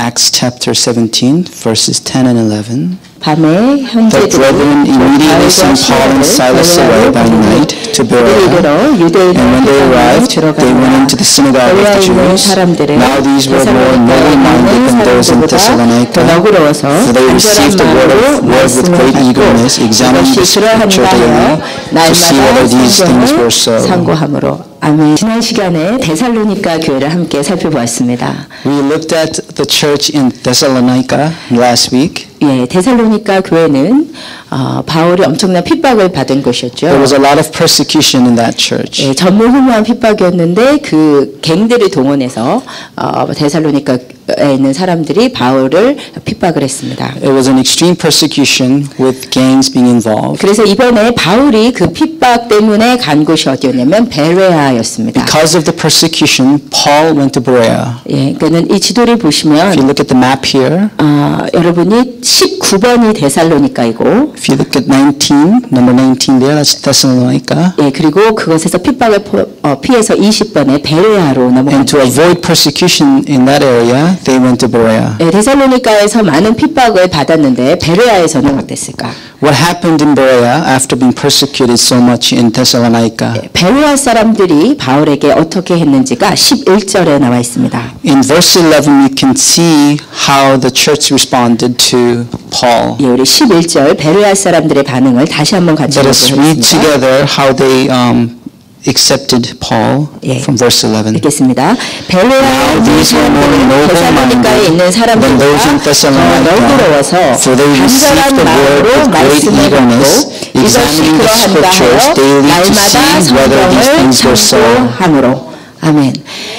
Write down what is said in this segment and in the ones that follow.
Acts chapter 17, verses 10 and 11. 밤에 The 형제들이 brethren immediately sent Paul and Silas away by night to Berea, and when they arrived, they went into the synagogue of the Jews. Now these were more noble-minded than those in Thessalonica, for they received the word with great eagerness, examining the scripture daily to see whether these things were so. 아멘. 지난 시간에 데살로니가 교회를 함께 살펴보았습니다. We looked at the church in Thessalonica last week. 예, 데살로니가 교회는 바울이 엄청난 핍박을 받은 곳이었죠. There was a lot of persecution in that church. 예, 전무후무한 핍박이었는데 그 갱들을 동원해서 데살로니가에 있는 사람들이 바울을 핍박을 했습니다. It was an extreme persecution with gangs being involved. 그래서 이번에 바울이 그 핍박 때문에 간 곳이 어디였냐면 베레아였습니다. Because of the persecution, Paul went to Berea. 예, 그러니까는 이 지도를 보시면 If you look at the map here, 여러분이 19번이 데살로니가이고 if you look at 19, number 19 there, that's Thessalonica. 예, 그리고 그것에서 핍박을 피해서 20번에 베레아로 넘어갑니다. And to avoid persecution in that area, they went to Berea. 예, 데살로니가에서 많은 핍박을 받았는데 베레아에서는 어땠을까? What happened in Berea after being persecuted so much in Thessalonica? 예, 베레아 사람들이 바울에게 어떻게 했는지가 11절에 나와 있습니다. In verse 11, you can see how the church responded to Paul. 예, 우리 11절 베레아 사람들의 반응을 다시 한번 같이 Let us read 보겠습니다. together how they accepted Paul from verse 11. 읽겠습니다. 베레아에 있는 사람들은 데살로니가에 있는 사람들보다 더 너그러워서 간절한 마음으로 말씀을 받고 이것이 그러한가 하여 날마다 성경을 참고함으로. 아멘.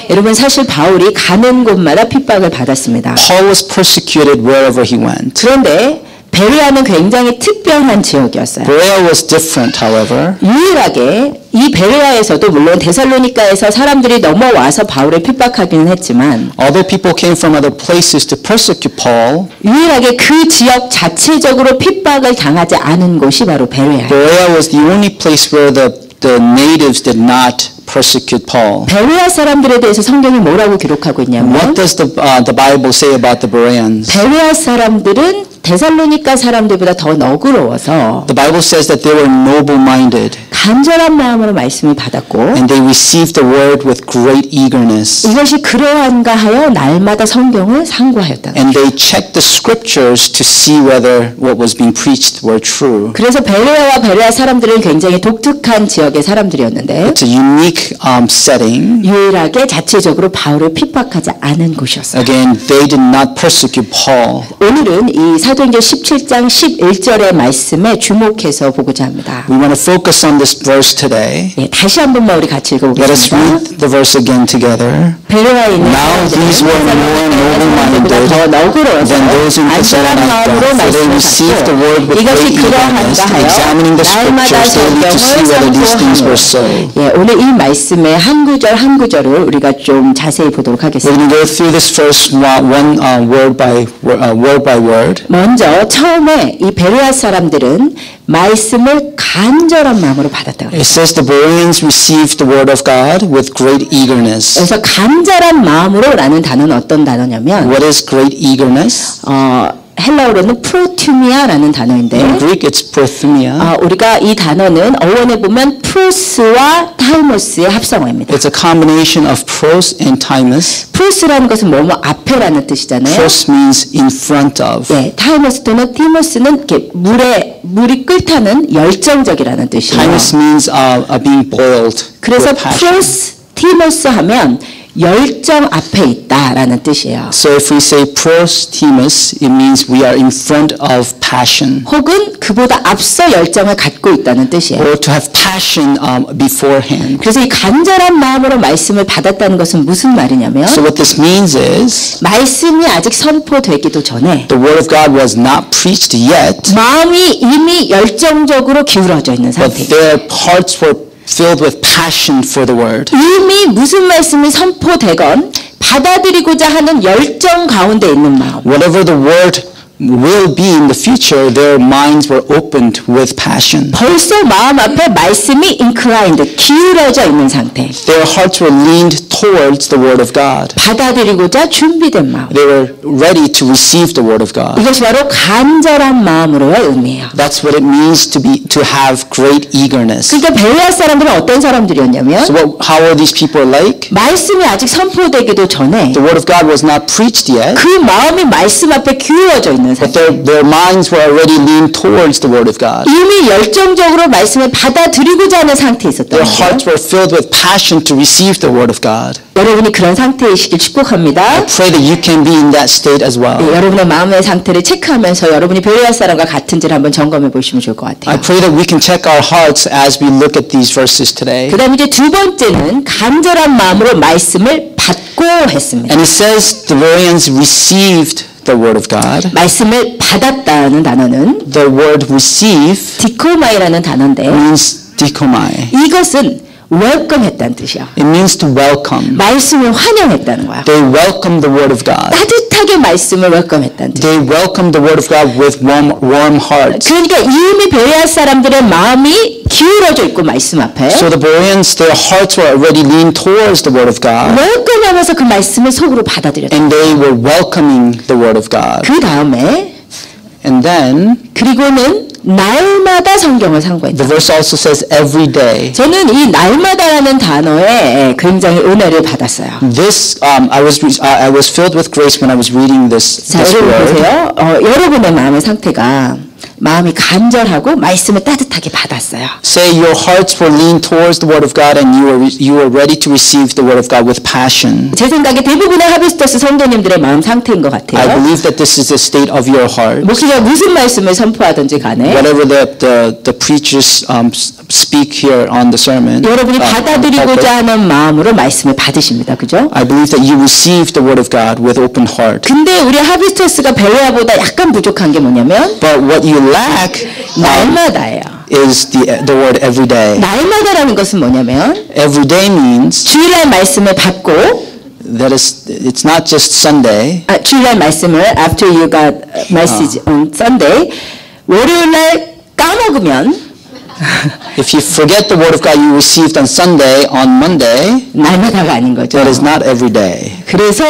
여러분 사실 바울이 가는 곳마다 핍박을 받았습니다. Paul was persecuted wherever he went. 그런데 베레아는 굉장히 특별한 지역이었어요. Berea was different, however. 유일하게 이 베레아에서도 물론 데살로니가에서 사람들이 넘어와서 바울을 핍박하기는 했지만 Although people came from other places to persecute Paul, 유일하게 그 지역 자체적으로 핍박을 당하지 않은 곳이 바로 베레아예요. Berea was the only place where the natives did not persecute Paul. 베레아 사람들에 대해서 성경이 뭐라고 기록하고 있냐면 What does the Bible say about the Bereans? 베레아 사람들은 데살로니가 사람들보다 더 너그러워서 The Bible says that they were noble-minded. 간절한 마음으로 말씀을 받았고 And they received the word with great eagerness. 이것이 그러한가 하여 날마다 성경을 상고하였다. And they checked the scriptures to see whether what was being preached were true. 그래서 베레아와 베레아 사람들은 굉장히 독특한 지역의 사람들이었는데 It's a unique setting. 유일하게 자체적으로 바울을 핍박하지 않은 곳이었어요. Again, they did not persecute Paul. 오늘은 이 사도행전 17장 11절의 말씀에 주목해서 보고자 합니다. We want to focus on this verse today. 예, 다시 한 번만 우리 같이 Let us 읽어보겠습니다. read the verse again together. 베레아에 있는 Now these were more noble-minded 더 너그러워서 than those in 안전한 마음으로 Thessalonica, for they 말씀을 received the word 받고 with 이것이 great eagerness, 그러한가 하여 examining the 날마다 scriptures daily to see whether these things were so. 예, 오늘 이 말씀의 한 구절 한 구절을 우리가 좀 자세히 보도록 We're 하겠습니다. going to go through this verse one word by word. 먼저 처음에 이 베레아 사람들은 말씀을 간절한 마음으로 받았다고 해요. It says the Bereans received the word of God with great eagerness. 그래서 간절한 마음으로라는 단어는 어떤 단어냐면 What is great eagerness? 헬라어로는 프로투미아라는 단어인데 In Greek, it's prothumia. 우리가 이 단어는 어원에 보면 프로스와 타이머스의 합성어입니다. It's a combination of pros and timus. 프로스라는 것은 뭐뭐 앞에라는 뜻이잖아요. Pros means in front of. 네, 타이머스 또는 티모스는 이렇게 물이 끓다는 열정적이라는 뜻이에요. Timus means being boiled. 그래서 with passion. 프로스, 티모스 하면 열정 앞에 있다라는 뜻이에요. So if we say pros timus, it means we are in front of passion. 혹은 그보다 앞서 열정을 갖고 있다는 뜻이에요. Or to have passion beforehand. 그래서 이 간절한 마음으로 말씀을 받았다는 것은 무슨 말이냐면 So what this means is 말씀이 아직 선포되기도 전에 the word of God was not preached yet, 마음이 이미 열정적으로 기울어져 있는 but 상태예요. their hearts were filled with passion for the word. 이미 무슨 말씀이 선포되건 받아들이고자 하는 열정 가운데 있는 마음. Whatever the word will be in the future, their minds were opened with passion. 벌써 마음 앞에 말씀이 inclined, 기울어져 있는 상태. Their hearts were leaned towards the word of God. 받아들이고자 준비된 마음. They were ready to receive the word of God. 이것이 바로 간절한 마음으로의 의미예요. That's what it means to have great eagerness. 그러니까 베레아 사람들은 어떤 사람들이었냐면 So how are these people like? 말씀이 아직 선포되기도 전에 The word of God was not preached yet. 그 마음이 말씀 앞에 기울어져 있는 But 상태. their minds were already leaned towards the word of God. 이미 열정적으로 말씀을 받아들이고자 하는 상태에 있었던 Their 거예요. hearts were filled with passion to receive the word of God. 여러분이 그런 상태이시길 축복합니다. I pray that you can be in that state as well. 네, 여러분의 마음의 상태를 체크하면서 여러분이 베레아 사람과 같은지를 한번 점검해 보시면 좋을 것 같아요. I pray that we can check our hearts as we look at these verses today. 그다음 이제 두 번째는 간절한 마음으로 말씀을 받고 했습니다. And it says the Bereans received the word of God. 말씀을 받았다는 단어는 The word receive 디코마이라는 단어인데 means dikomai. 이것은 welcome했다는 뜻이야. It means to welcome. 말씀을 환영했다는 거야. They welcomed the word of God. 따뜻하게 말씀을 welcome했다는 뜻. They welcomed the word of God with warm hearts. 그러니까 이미 베레아 사람들의 마음이 기울어져 있고 말씀 앞에 So the Bereans, their hearts were already leaned towards the word of God. welcome하면서 그 말씀을 속으로 받아들였다. And they were welcoming the word of God. 그 다음에 And then 그리고는 날마다 성경을 상고했다. the verse also says every day. 저는 이 날마다라는 단어에 굉장히 은혜를 받았어요. This I was filled with grace when I was reading this 자, 여러분 word. 보세요. 여러분의 마음의 상태가 마음이 간절하고 말씀을 따뜻하게 받았어요. Say your hearts were leaned towards the word of God and you were ready to receive the word of God with passion. 제 생각에 대부분의 하비스터스 성도님들의 마음 상태인 것 I 같아요. believe that this is the state of your heart. 목사가 무슨 말씀을 선포하든지 간에 Whatever the preachers speak here on the sermon. 여러분이 받아들이고자 하는 마음으로 말씀을 받으십니다. 그죠? I believe that you receive the word of God with open heart. 근데 우리 하비스터스가 베레아보다 약간 부족한 게 뭐냐면 But what you lack 날마다예요. is the word every day. 날마다라는 것은 뭐냐면 Every day means 주일날 말씀을 받고 that it's not just Sunday. 주일날 말씀을 after you got message on Sunday 월요일날 까먹으면 If you forget the word of God you received on Sunday, on Monday, 날마다가 아닌 거죠. that is not every day. 그래서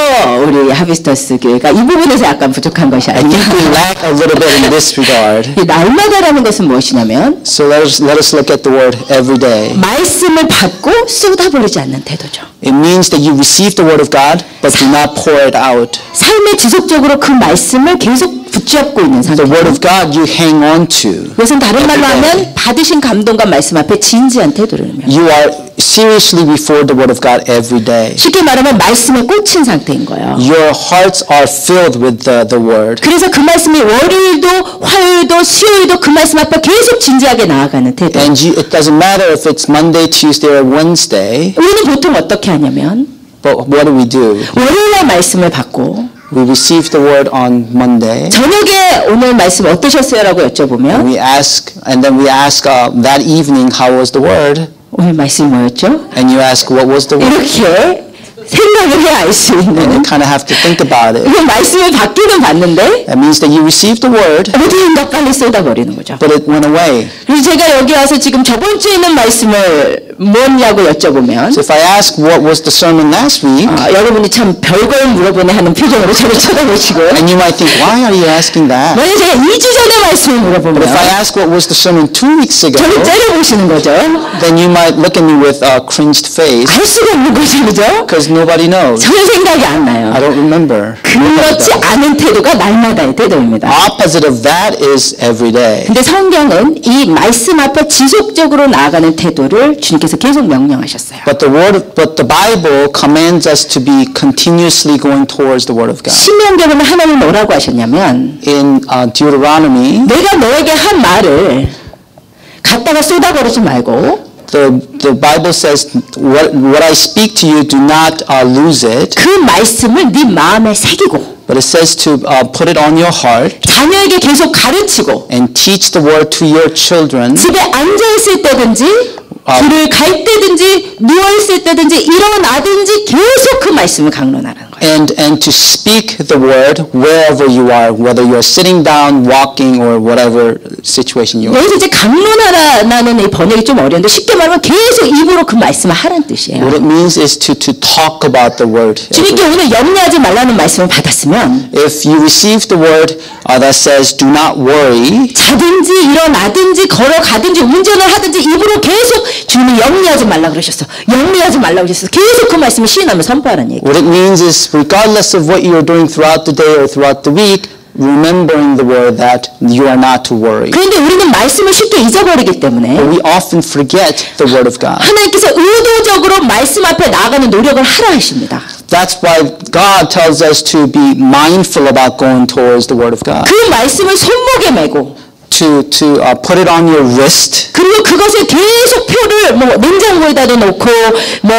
우리 하비스터스 교회가 이 부분에서 약간 부족한 것이 I think we 아니냐. lack a little bit in this regard. 이 날마다라는 것은 무엇이냐면 So let us look at the word every day. 말씀을 받고 쏟아버리지 않는 태도죠. It means that you receive the word of God, but do not pour it out. 삶에 지속적으로 그 말씀을 계속 붙잡고 있는 The 상태. word of God you hang on to. 이것은 다른 말로 하면 받으신 감동과 말씀 앞에 진지한 태도를 의미합니다. You are seriously before the word of God every day. 쉽게 말하면 말씀에 꽂힌 상태인 거예요. Your hearts are filled with the word. 그래서 그 말씀이 월요일도 화요일도 수요일도 그 말씀 앞에 계속 진지하게 나아가는 태도. And it doesn't matter if it's Monday, Tuesday, or Wednesday. 우리는 보통 어떻게 하냐면 But what do? 월요일날 말씀을 받고 We receive the word on Monday. 저녁에 오늘 말씀 어떠셨어요라고 여쭤보면 And then we ask that evening how was the word? 오늘 말씀이 뭐였죠? And you ask what was the word? 이렇게 생각을 해야 알 수 And you 있는 kind of have to think about it. 그 말씀을 받기는 받는데 That means that you received the word, 어디인가 빨리 쏟아버리는 거죠. but it went away. 그래서 제가 여기 와서 지금 저번 주에 있는 말씀을 뭐냐고 여쭤보면 So if I ask what was the sermon last week, 여러분이 참 별걸 물어보네 하는 표정으로 저를 쳐다보시고 and you might think, why are you asking that? 만약 제가 2주 전에 말씀을 물어보면 But if I ask what was the sermon 2 weeks ago, 저를 째려보시는 거죠. then you might look at me with a cringed face 알 수가 없는 거죠. 그죠? because nobody knows. 전혀 생각이 안 I 나요. don't remember. 그렇지 않은 태도가 날마다의 태도입니다. Opposite of that is every day. 근데 성경은 이 말씀 앞에 지속적으로 나아가는 태도를 주님께서 계속 명령하셨어요. But the Bible commands us to be continuously going towards the Word of God. 신명기에는 하나님 뭐라고 하셨냐면 In Deuteronomy, 내가 너에게 한 말을 갖다가 쏟아버리지 말고 the Bible says, what I speak to you, do not lose it. 그 말씀을 네 마음에 새기고 But it says to put it on your heart 자녀에게 계속 가르치고 and teach the word to your children. 집에 앉아있을 때든지 길을 갈 때든지 누워있을 때든지 일어나든지 계속 그 말씀을 강론하는 거예요. and to speak the word wherever you are, whether you are sitting down, walking, or whatever situation you are. 여기서 이제 강론하라는 이 번역이 좀 어려운데 쉽게 말하면 계속 입으로 그 말씀을 하라는 뜻이에요. What it means is to talk about the word. 주님께 오늘 염려하지 말라는 말씀을 받았으면, If you receive the word that says do not worry, 자든지 일어나든지 걸어가든지 운전을 하든지 입으로 계속 주님이 염려하지 말라 그러셨어. 염려하지 말라 그러셨어. 계속 그 말씀을 시인하며 선포하라는 얘기. what it means is regardless of what you're doing throughout the day or throughout the week, remembering the word that you are not to worry. 그런데 우리는 말씀을 쉽게 잊어버리기 때문에 But we often forget the word of God. 하나님께서 의도적으로 말씀 앞에 나아가는 노력을 하라 하십니다. That's why God tells us to be mindful about going towards the word of God. 그 말씀을 손목에 메고 To put it on your wrist. 그리고 그것을 계속 표를 뭐 냉장고에다 놓고 뭐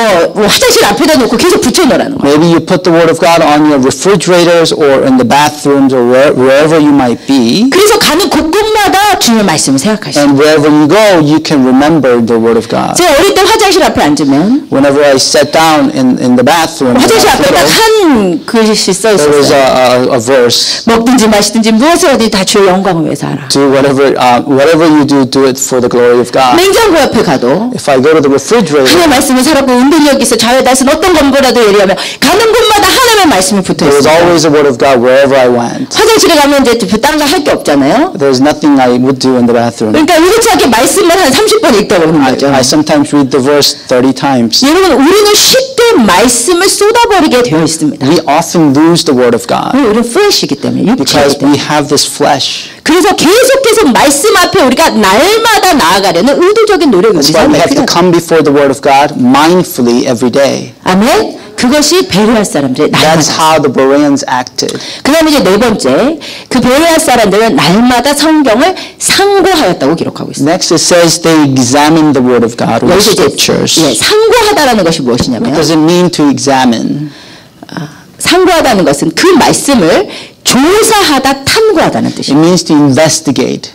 화장실 앞에다 놓고 계속 붙여놓으라는 거예요. Maybe you put the word of God on your refrigerators or in the bathrooms or wherever you might be. 그래서 가는 곳곳마다 주님의 말씀을 생각하시죠. And wherever you go, you can remember the word of God. 제가 어릴 때 화장실 앞에 앉으면 Whenever I sat down in the bathroom, 화장실 앞에 딱 한 글씨 써 there was 있었어요. a verse. 먹든지 마시든지 무엇을 하든지 다 주의 영광을 위해서 하라. Do whatever you do it for the glory of God. 냉장고 앞에 가도 If I go to the refrigerator, 하나님의 말씀을 살았고 은둔력이 있어 좌회다에서 어떤 건보라도 예리하며 가는 곳마다 하나님의 말씀이 붙어 there was 있어요. always a word of God wherever I went. 화장실에 가면 이제 다른 거 할 게 없잖아요. There's nothing I would do in the bathroom. 그러니까 의도치 않게 말씀을 한 30번 읽다 보는 거죠. I sometimes read the verse 30 times. 여러분 우리는 쉽게 말씀을 쏟아버리게 되어 있습니다. We often lose the word of God 우리는 플래시이기 때문에 because 육체이기 we 때문에. have this flesh. 그래서 계속 말씀 앞에 우리가 날마다 나아가려는 의도적인 노력이 우리 That's why we 삶에 have to 필요합니다. come before the word of God mindfully every day. 아멘. 그것이 베레아 사람들의 That's 날마다. how the Bereans acted. 그다음에 이제 네 번째, 그 베레아 사람들은 날마다 성경을 상고하였다고 기록하고 있습니다. Next it says they examined the word of God or the 여기서 이제 scriptures. 상고하다라는 것이 What 무엇이냐면 does it mean to examine? 상고하다는 것은 그 말씀을 조사하다, 탐구하다는 It 뜻입니다. means to investigate.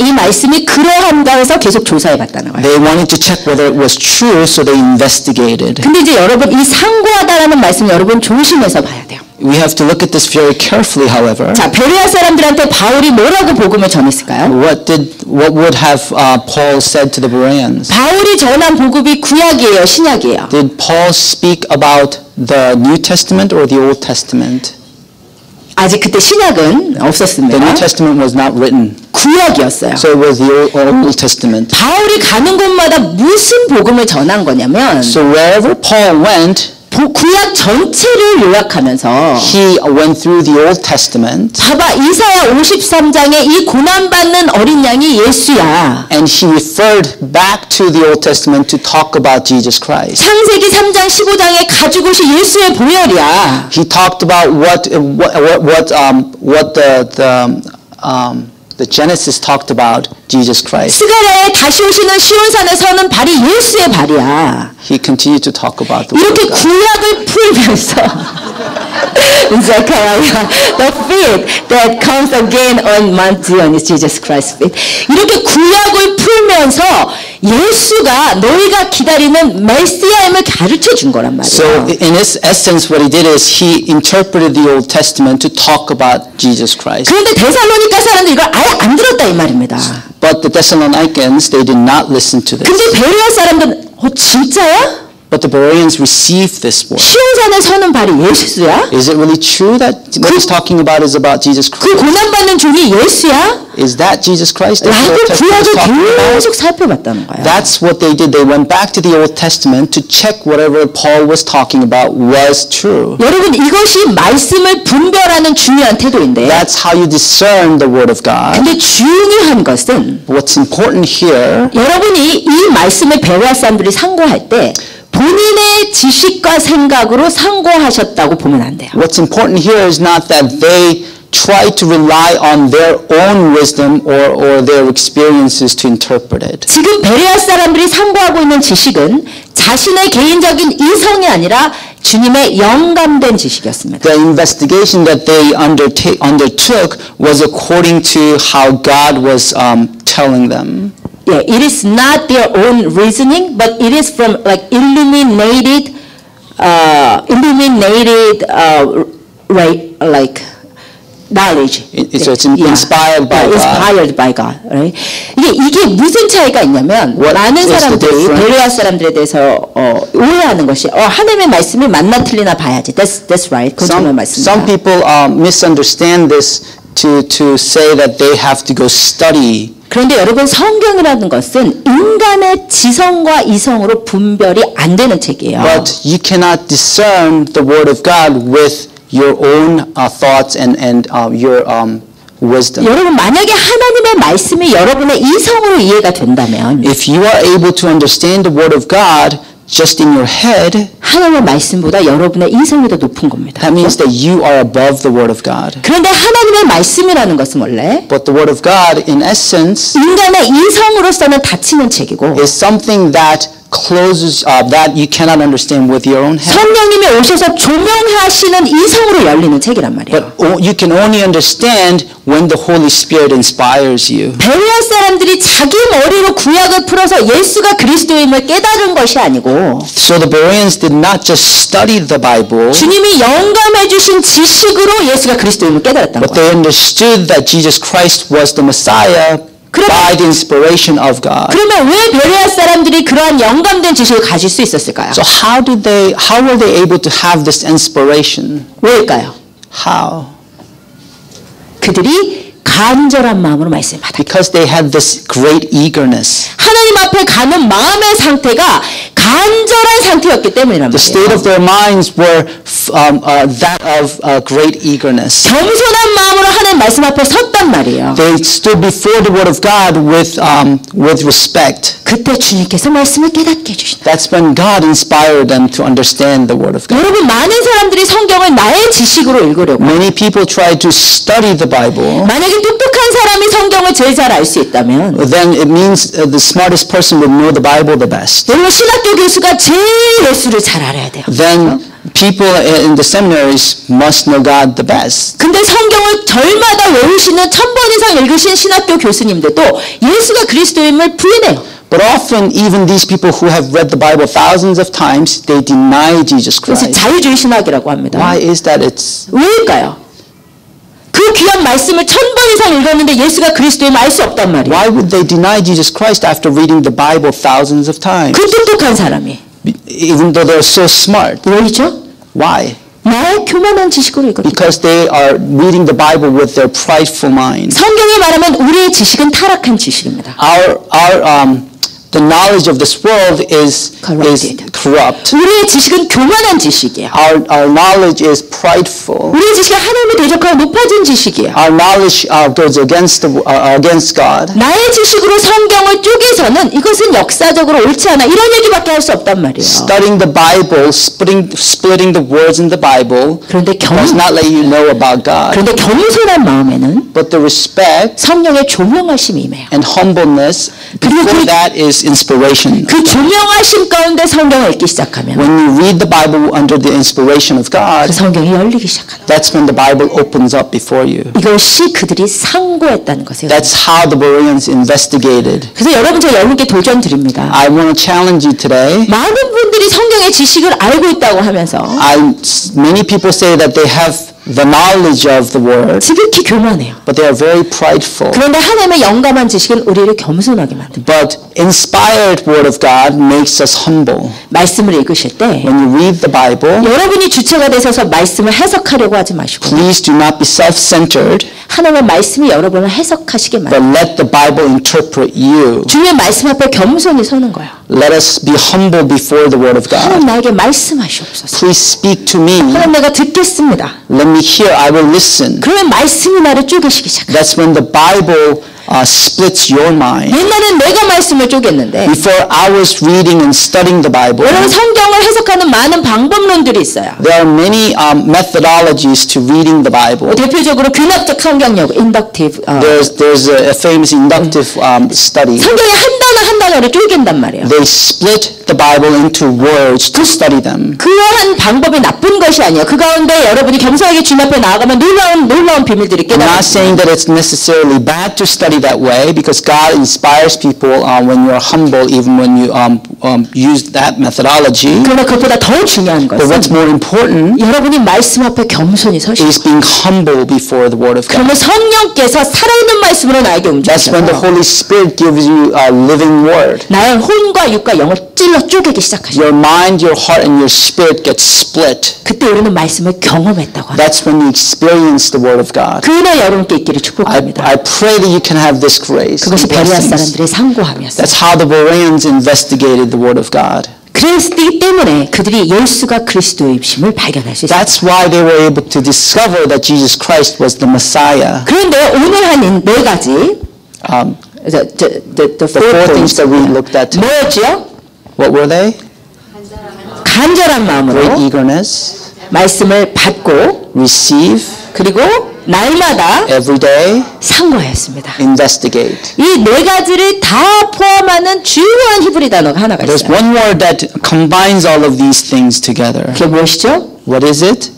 이 말씀이 그러한가 해서 계속 조사해봤다는 거예요. They wanted to check whether it was true, so they investigated. 근데 이제 여러분 이 상고하다라는 말씀 여러분 조심해서 봐야 돼요. We have to look at this very carefully, however. 자, 베레아 사람들한테 바울이 뭐라고 복음을 전했을까요? What would have Paul said to the Bereans? 바울이 전한 복음이 구약이에요, 신약이에요? Did Paul speak about the New Testament or the Old Testament? 아직 그때 신약은 The 없었습니다. New Testament was not written, 구약이었어요. so it was the Old Testament. 바울이 가는 곳마다 무슨 복음을 전한 거냐면 So wherever Paul went, 구약 전체를 요약하면서 he went through the Old Testament 봐봐 이사야 53장에 이 고난받는 어린 양이 예수야. and he referred back to the Old Testament to talk about Jesus Christ. 창세기 3장 15장에 가죽옷이 예수의 보혈이야. He talked about what the Genesis talked about Jesus Christ. 스가랴에 다시 오시는 시온산에 서는 발이 예수의 발이야. He continued to talk about the Word 이렇게 of God. 구약을 풀면서 Zechariah, the feet that comes again on Mount Zion is Jesus Christ's feet. 이렇게 구약을 풀면서 예수가 너희가 기다리는 메시아임을 가르쳐 준 거란 말이에요. So in its essence, what he did is he interpreted the Old Testament to talk about Jesus Christ. 그런데 데살로니가 사람들 이걸 아예 안 들었다 이 말입니다. But the Thessalonians, they did not listen to this. 근데 베레아 사람들은 진짜야? But the Bereans received this word. 시온산에 서는 발이 예수야? Is it really true that what he's talking about is about Jesus 그 Christ? 고난받는 종이 예수야? Is that Jesus Christ that the 라고 Old Testament is talking 구약을 about? 계속 살펴봤다는 거야. That's what they did. They went back to the Old Testament to check whatever Paul was talking about was true. 여러분 이것이 말씀을 분별하는 중요한 태도인데 That's how you discern the Word of God. 근데 중요한 것은 What's important here 여러분이 이 말씀을 베레아 사람들이 상고할 때 본인의 지식과 생각으로 상고하셨다고 보면 안 돼요. What's important here is not that they try to rely on their own wisdom or their experiences to interpret it. 지금 베레아 사람들이 상고하고 있는 지식은 자신의 개인적인 이성이 아니라 주님의 영감된 지식이었습니다. The investigation that they undertook was according to how God was telling them. Yeah, it is not their own reasoning, but it is from like illuminated illuminated right like knowledge. So it's inspired by God. Inspired by God. Right? 이게 무슨 차이가 있냐면 많은 사람들이 베레아 사람들에 대해서 오해하는 것이 하나님의 말씀이 맞나 틀리나 봐야지. That's right. Some people misunderstand this to say that they have to go study. 그런데 여러분 성경이라는 것은 인간의 지성과 이성으로 분별이 안 되는 책이에요. But you cannot discern the word of God with your own thoughts and your wisdom. 여러분 만약에 하나님의 말씀이 여러분의 이성으로 이해가 된다면 if you are able to understand the word of God just in your head, 하나님의 말씀보다 여러분의 이성이 더 높은 겁니다. that means that you are above the word of God. 그런데 하나님의 말씀이라는 것은 원래 But the word of God in essence 인간의 이성으로서는 닫히는 책이고 is something that closes that you cannot understand with your own head. 성령님이 오셔서 조명하시는 이성으로 열리는 책이란 말이에요. But you can only understand when the Holy Spirit inspires you. 베레아 사람들이 자기 머리로 구약을 풀어서 예수가 그리스도임을 깨달은 것이 아니고 So the Bereans did not just study the Bible, 주님이 영감해 주신 지식으로 예수가 그리스도임을 깨달았던 but 거예요. they understood that Jesus Christ was the Messiah by the inspiration of God. 그러면 왜 베레아 사람들이 그러한 영감된 지식을 가질 수 있었을까요? So how were they able to have this inspiration? 왜일까요? How? 그들이 간절한 마음으로 말씀을 받았다. Because they had this great eagerness. 하나님 앞에 가는 마음의 상태가 간절한 상태였기 때문이란 The state 말이에요. of their minds were that of great eagerness. 겸손한 마음으로 하나님 말씀 앞에 섰단 말이에요. They stood before the word of God with respect. 그때 주님께서 말씀을 깨닫게 해주신다. That's when God inspired them to understand the word of God. 여러분 많은 사람들이 성경을 나의 지식으로 읽으려고. Many people try to study the Bible. 만약에 똑똑한 사람이 성경을 제일 잘 알 수 있다면 Then it means the smartest person would know the Bible the best. 여러분 신학교 교수가 제일 예수를 잘 알아야 돼요. Then people in the seminaries must know God the best. 근데 성경을 절마다 외우시는 1000번 이상 읽으신 신학교 교수님들도 예수가 그리스도임을 부인해요. But often, even these people who have read the Bible thousands of times, they deny Jesus 그래서 Christ. 자유주의 신학이라고 합니다. Why is that? It's 왜일까요? 그 귀한 말씀을 1000번 이상 읽었는데 예수가 그리스도임을 알 수 없단 말이에요. why would they deny Jesus Christ after reading the Bible thousands of times? 그 똑똑한 사람이 Even though they're so smart. 왜죠? Why? 나의 교만한 지식으로 읽었기 때문에. Because they are reading the Bible with their prideful mind. 성경이 말하면 우리의 지식은 타락한 지식입니다. The knowledge of this world is corrupt. 우리의 지식은 교만한 지식이에요. Our knowledge is prideful. 우리의 지식은 하나님을 대적하고 높아진 지식이에요. Our knowledge goes against God. 나의 지식으로 성경을 쪼개서는 이것은 역사적으로 옳지 않아 이런 얘기밖에 할 수 없단 말이에요. Studying the Bible, splitting the words in the Bible does not let you know about God. 그런데 겸손한 마음에는 But the respect 성령의 조명하심이 임해요. and humbleness, before that is inspiration. 그 조명하심 가운데 성경을 읽기 시작하면 When you read the Bible under the inspiration of God, 그 성경이 열리기 시작하는 that's when the Bible opens up before you. 이것이 그들이 상고했다는 것이에요. That's how the Bereans investigated. 그래서 여러분 제가 여러분께 도전 드립니다. I want to challenge you today. 많은 분들이 성경의 지식을 알고 있다고 하면서 many people say that they have the knowledge of the word, 지극히 교만해요. but they are very prideful. 그런데 하나님의 영감한 지식은 우리를 겸손하게 만듭니다. But inspired word of God makes us humble. 말씀을 읽으실 때 When you read the Bible, 여러분이 주체가 되셔서 말씀을 해석하려고 하지 마시고 please do not be self-centered, 하나님의 말씀이 여러분을 해석하시게 but 만듭니다. let the Bible interpret you. 주님의 말씀 앞에 겸손히 서는 거예요. Let us be humble before the word of 하나님 God. 나에게 말씀하시옵소서. Please speak to me. 하나님 내가 듣겠습니다. Let me hear. I will listen. 그러면 말씀이 나를 쪼개시기 시작해요. That's when the Bible splits your mind. 옛날엔 내가 말씀을 쪼갰는데 Before I was reading and studying the Bible, 여러분 성경을 해석하는 많은 방법론들이 있어요. there are many methodologies to reading the Bible. 대표적으로 균학적 성경력, inductive. There's a famous inductive study. 성경의 한 단어 한 단어를 쪼갠단 말이에요. They split the Bible into words to study them. 그러한 방법이 나쁜 것이 아니에요. 그 가운데 여러분이 겸손하게 주님 앞에 나아가면 놀라운 비밀들이 I'm 깨달아요. not saying that it's necessarily bad to study that way because God inspires people when you're humble, even when you use that methodology. 그러나 그것보다 더 중요한 But what's 것은 more important 여러분이 말씀 앞에 겸손히 서시고 is being humble before the Word of God. 그러면 성령께서 살아있는 말씀으로 나에게 That's when the 움직이셔서 Holy Spirit gives you a living Word. 나의 혼과 육과 영을 찔러 쪼개기 시작하셔. Your mind, your heart, and your spirit get split. 그때 우리는 말씀을 경험했다고 합니다. That's when you experience the Word of God. 그날 여러분께 있기를 축복합니다. I pray that you can have this grace. 그것이 베레아 사람들의 상고함이었어요. That's how the Bereans investigated the Word of God. 그랬기 때문에 그들이 예수가 그리스도이심을 발견할 수 있어요. That's why they were able to discover that Jesus Christ was the Messiah. 그런데 오늘 한 네 가지 The four things that we looked at. 뭐였죠? What were they? 간절한 마음으로 Great eagerness, 말씀을 받고 receive, 그리고 날마다 every day, 상고하였습니다. investigate. 이 네 가지를 다 포함하는 중요한 히브리 단어가 하나가 There's 있어요. one word that combines all of these things together. 그게 무엇이죠? What is it?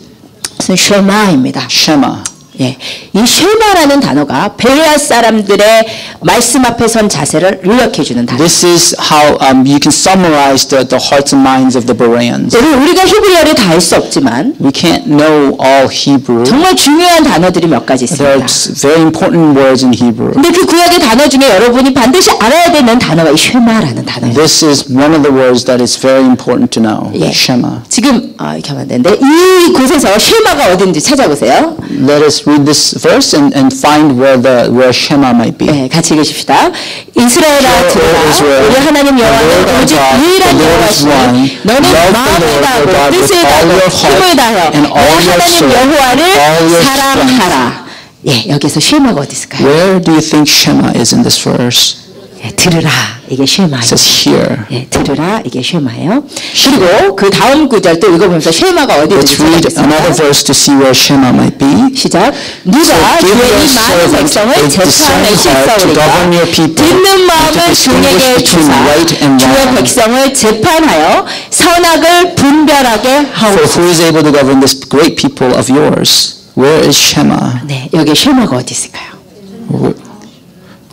그것은 쉐마입니다. Shema. 예, 이 쉐마라는 단어가 베레아 사람들의 말씀 앞에 선 자세를 요약해 주는 단어. This is how you can summarize the hearts and minds of the Bereans. 우리가 히브리어를 다 할 수 없지만 We can't know all Hebrew. 정말 중요한 단어들이 몇 가지 There 있습니다. are very important words in Hebrew. 근데 그 구약의 단어 중에 여러분이 반드시 알아야 되는 단어가 이 쉐마라는 단어예요. This is one of the words that is very important to know. 예. Shema. 지금 이렇게 하면 안 되는데 이 곳에서 쉐마가 어딘지 찾아보세요. Let us read this verse and find where Shema might be. 네, 같이 읽으십시다. 이스라엘아 Hear, O 들으라. Israel, 우리 하나님 the Lord 여호와는 our 오직 God, 유일한 the Lord is one. 여호와시니 너는 Love the 마음을 Lord 다하고 your God with 뜻을 all 다하고 your 힘을 heart 다하여 and 내 all your 하나님 soul, 여호와를 all your 사랑하라. 예, 여기서 쉐마가 어디 있을까요? Where do you think Shema is in this verse? 예, 들으라. 이게 쉐마예요. It says here. 예, 들으라. 이게 쉐마예요. 그리고 그 다음 구절 또 읽어보면서 쉐마가 어디 있는지 Let's read another 찾아보겠습니다. verse to see where Shema might be. 시작. 누가 give 주의 your 이 많은 servant 백성을 a 재판에 discerning heart to govern your 실사오리까 people, 듣는 마음을 and to distinguish 종에게 between 주사 right and 주의 wrong. 백성을 재판하여 선악을 분별하게 For 하옵소서. who is able to govern this great people of yours? Where is Shema? 네, 여기 쉐마가 어디 있을까요?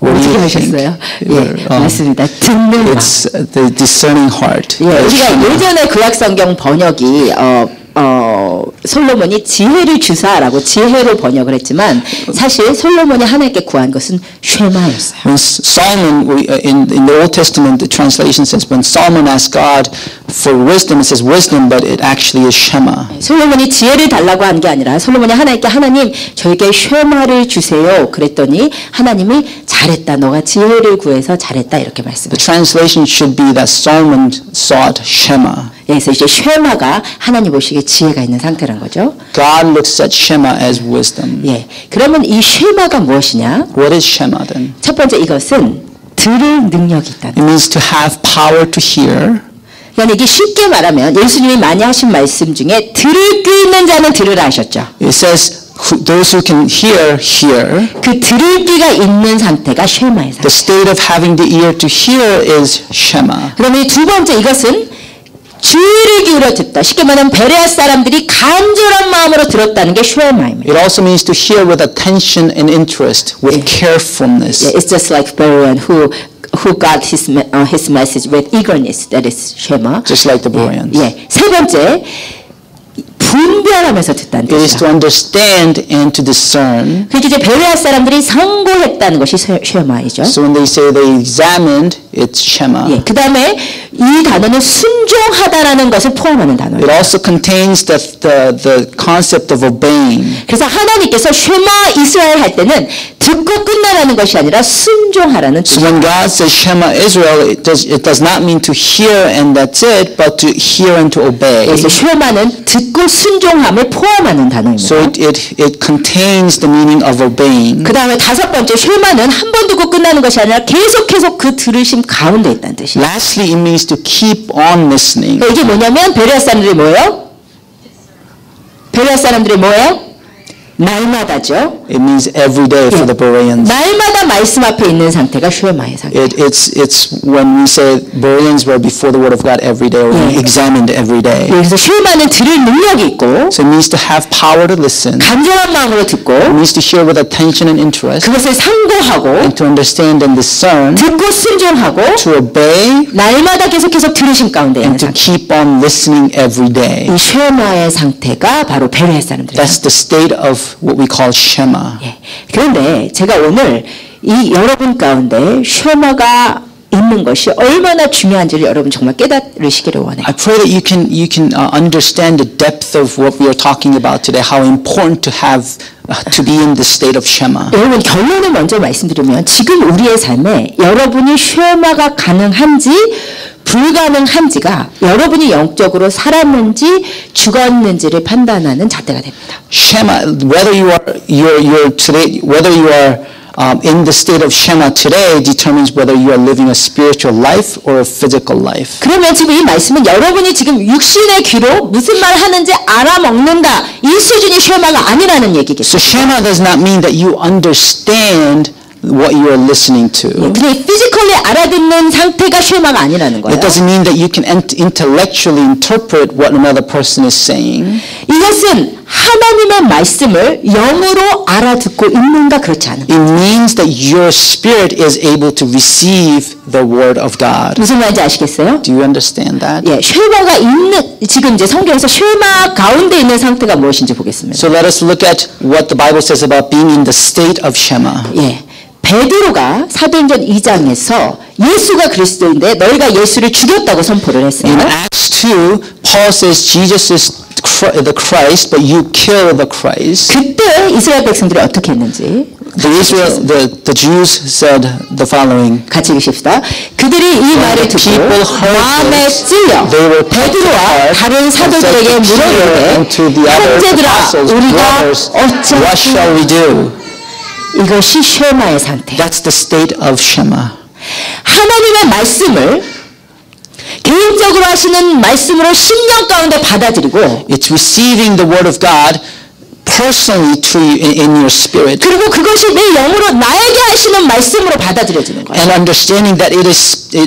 What do 어떻게 you think? 하셨어요? 예, 맞습니다. 듣는 마음. It's the discerning heart. 예, 우리가 예전에 구약 성경 번역이 솔로몬이 지혜를 주사라고 지혜로 번역을 했지만 사실 솔로몬이 하나님께 구한 것은 쉐마였어요. When Solomon, in the Old Testament, the translation says, when Solomon asked God for wisdom, it says wisdom, but it actually is Shema. 솔로몬이 지혜를 달라고 한 게 아니라 솔로몬이 하나님께 하나님 저에게 쉐마를 주세요. 그랬더니 하나님이 잘했다. 너가 지혜를 구해서 잘했다. 이렇게 The 말씀을. translation should be that Solomon sought Shema. 그래서 이제 쉐마가 하나님 보시기에 지혜가 있는 상태란 거죠. God looks at Shema as wisdom. 예. 그러면 이 쉐마가 무엇이냐? What is Shema then? 첫 번째 이것은 들을 능력이 있다는. It means to have power to hear. 그러니까 이게 쉽게 말하면 예수님이 많이 하신 말씀 중에 들을 귀 있는 자는 들으라 하셨죠. It says those who can hear, hear. 그 들을 귀가 있는 상태가 쉐마의 상태. The state of having the ear to hear is Shema. 그러면 이 두 번째 이것은 주의를 기울여 듣다. 쉽게 말하면 베레아 사람들이 간절한 마음으로 들었다는 게 쉐마입니다. It also means to hear with attention and interest, with carefulness. Yeah, it's just like Berean who got his message with eagerness. That is Shema. Just like the Bereans. 예. 세 번째 분별하면서 듣다는 It is to 뜻이야. understand and to discern. 그래서 이제 베레아 사람들이 상고했다는 것이 쉐마이죠. So when they say they examined, it's Shema. 예. 그 다음에 이 단어는 순종하다라는 것을 포함하는 단어예요. It also contains the concept of obeying. 그래서 하나님께서 쉐마 이스라엘 할 때는 듣고 끝나라는 것이 아니라 순종하라는 So 뜻이에요. when God says Shema Israel, it does not mean to hear and that's it, but to hear and to obey. 그래서 쉐마는 듣고 순종함을 포함하는 단어입니다. So it contains the meaning of obeying. 그 다음에 다섯 번째 쉐마는 한 번 듣고 끝나는 것이 아니라 계속 그 들으심 가운데 있다는 뜻이에요. Lastly, it means to keep on listening. 그러니까 이게 뭐냐면 베레아 사람들이 뭐예요? 베레아 사람들이 뭐예요? 날마다죠. It means every day for the Bereans. 날마다 말씀 앞에 있는 상태가 쉐마의 상태. It's when we say Bereans were before the Word of God every day, or we examined every day. 그래서 쉐마는 들을 능력이 있고, So it means to have power to listen. 간절한 마음으로 듣고, It means to hear with attention and interest. 그것을 상고하고, And to understand and discern. 듣고 순종하고, To obey. 날마다 계속해서 들으심 가운데 있는 And to 상태. keep on listening every day. 이 쉐마의 상태가 바로 베레아 사람들이에요. That's the state of what we call Shema. 예. 그런데 제가 오늘 이 여러분 가운데 쉐마가 있는 것이 얼마나 중요한지를 여러분 정말 깨달으시기를 원해요. I pray that you can understand the depth of what we are talking about today. How important to have to be in the state of Shema. 여러분 결론을 먼저 말씀드리면 지금 우리의 삶에 여러분이 쉐마가 가능한지 불가능한지가 여러분이 영적으로 살았는지 죽었는지를 판단하는 잣대가 됩니다. Shema, whether you're today, whether you are in the state of Shema today determines whether you are living a spiritual life or a physical life. 그러면 지금 이 말씀은 여러분이 지금 육신의 귀로 무슨 말을 하는지 알아먹는다. 이 수준이 쉐마가 아니라는 얘기겠죠. So Shema does not mean that you understand what you are listening to. 그래 피지컬리 알아듣는 상태가 쉐마가 아니라는 거예요. It doesn't mean that you can intellectually interpret what another person is saying. 이것은 하나님의 말씀을 영으로 알아듣고 있는가 그렇지 않은가. It means that your spirit is able to receive the word of God. 무슨 말인지 아시겠어요? Do you understand that? 예, 쉐마가 있는 지금 이제 성경에서 쉐마 가운데 있는 상태가 무엇인지 보겠습니다. So let us look at what the Bible says about being in the state of Shema. 예. 베드로가 사도행전 2장에서 예수가 그리스도인데 너희가 예수를 죽였다고 선포를 했어요. In Acts 2, Paul says Jesus is the Christ, but you kill the Christ. 그때 이스라엘 백성들이 어떻게 했는지 The Jews said the following. 같이 읽읍시다. 그들이 이 말을 듣고 마음에 찔려 베드로와 다른 사도들에게 물어보되 형제들아 우리가 What shall we do? 이것이 쉐마의 상태. That's the state of Shema. 하나님의 말씀을 개인적으로 하시는 말씀으로 심령 가운데 받아들이고 It's receiving the word of God personally to you in your spirit. 그리고 그것이 내 영으로 나에게 하시는 말씀으로 받아들여지는 거예요. And understanding that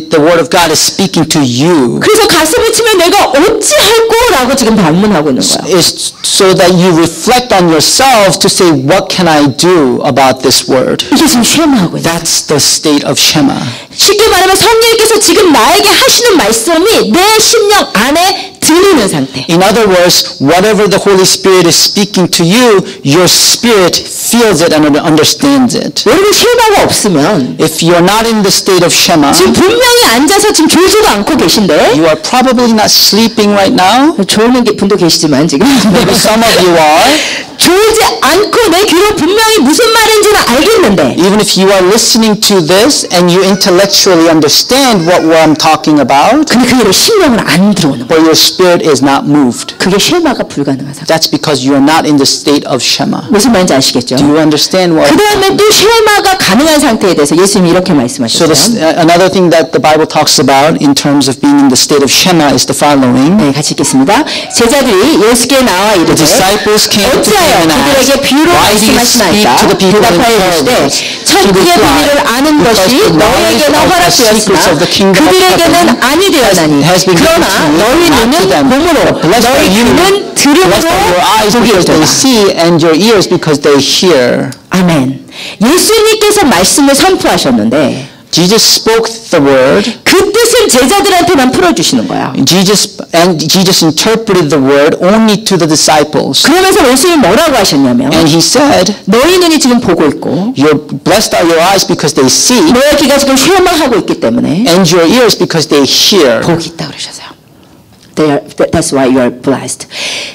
the word of God is speaking to you. 그래서 가슴을 치면 내가 어찌할꼬라고 지금 반문하고 있는 거예요. Is so that you reflect on yourself to say, what can I do about this word? 이게 지금 쉐마하고 있는 거예요. That's the state of Shema. 쉽게 말하면 성령께서 지금 나에게 하시는 말씀이 내 심령 안에 들리는 상태. In other words, whatever the Holy Spirit is speaking to you, your spirit feels it and understands it. 여러분 쉐마가 없으면 If you're not in the state of Shema, 지금 분명히 앉아서 지금 졸지도 않고 계신데 you are probably not sleeping right now. 졸는 분도 계시지만 지금 Maybe some of you are. 졸지 않고 내 귀로 분명히 무슨 말인지는 알겠는데 Even if you are listening to this and you intellectually understand what I'm talking about, 근데 그게 심령으로 안 들어오는 거예요. but your spirit is not moved. 그게 쉐마가 불가능한 상태. That's because you are not in the state of Shema. 무슨 말인지 아시겠죠? Do you understand what? 그 다음에 또 쉐마가 가능한 상태에 대해서 예수님이 이렇게 So 말씀하셨어요. another thing that the Bible talks about in terms of being in the state of Shema is the following. 네, 같이 읽겠습니다. 제자들이 예수께 나와 The 이르되 disciples came to him and 그들에게 asked, 비유로 why do you speak 말씀하시나이까 to the people in 대답하여 이르시되 parables? 천국의 비밀을 아는 것이 너희에게는 허락되었으나 그들에게는 아니 되었나니 그러나 너희 눈은 봄으로 너희 귀는 들음으로 because they see and your ears because they hear. 아멘. 예수님께서 말씀을 선포하셨는데 Jesus spoke the word. 그 뜻을 제자들한테만 풀어주시는 거야. Jesus interpreted the word only to the disciples. 그러면서 예수님이 뭐라고 하셨냐면 And he said, 너희 눈이 지금 보고 있고 blessed are your eyes because they see, 너희 귀가 지금 쉐마하고 있기 때문에 and your ears because they hear. 복이 있다 그러셨어요. That's why you are blessed.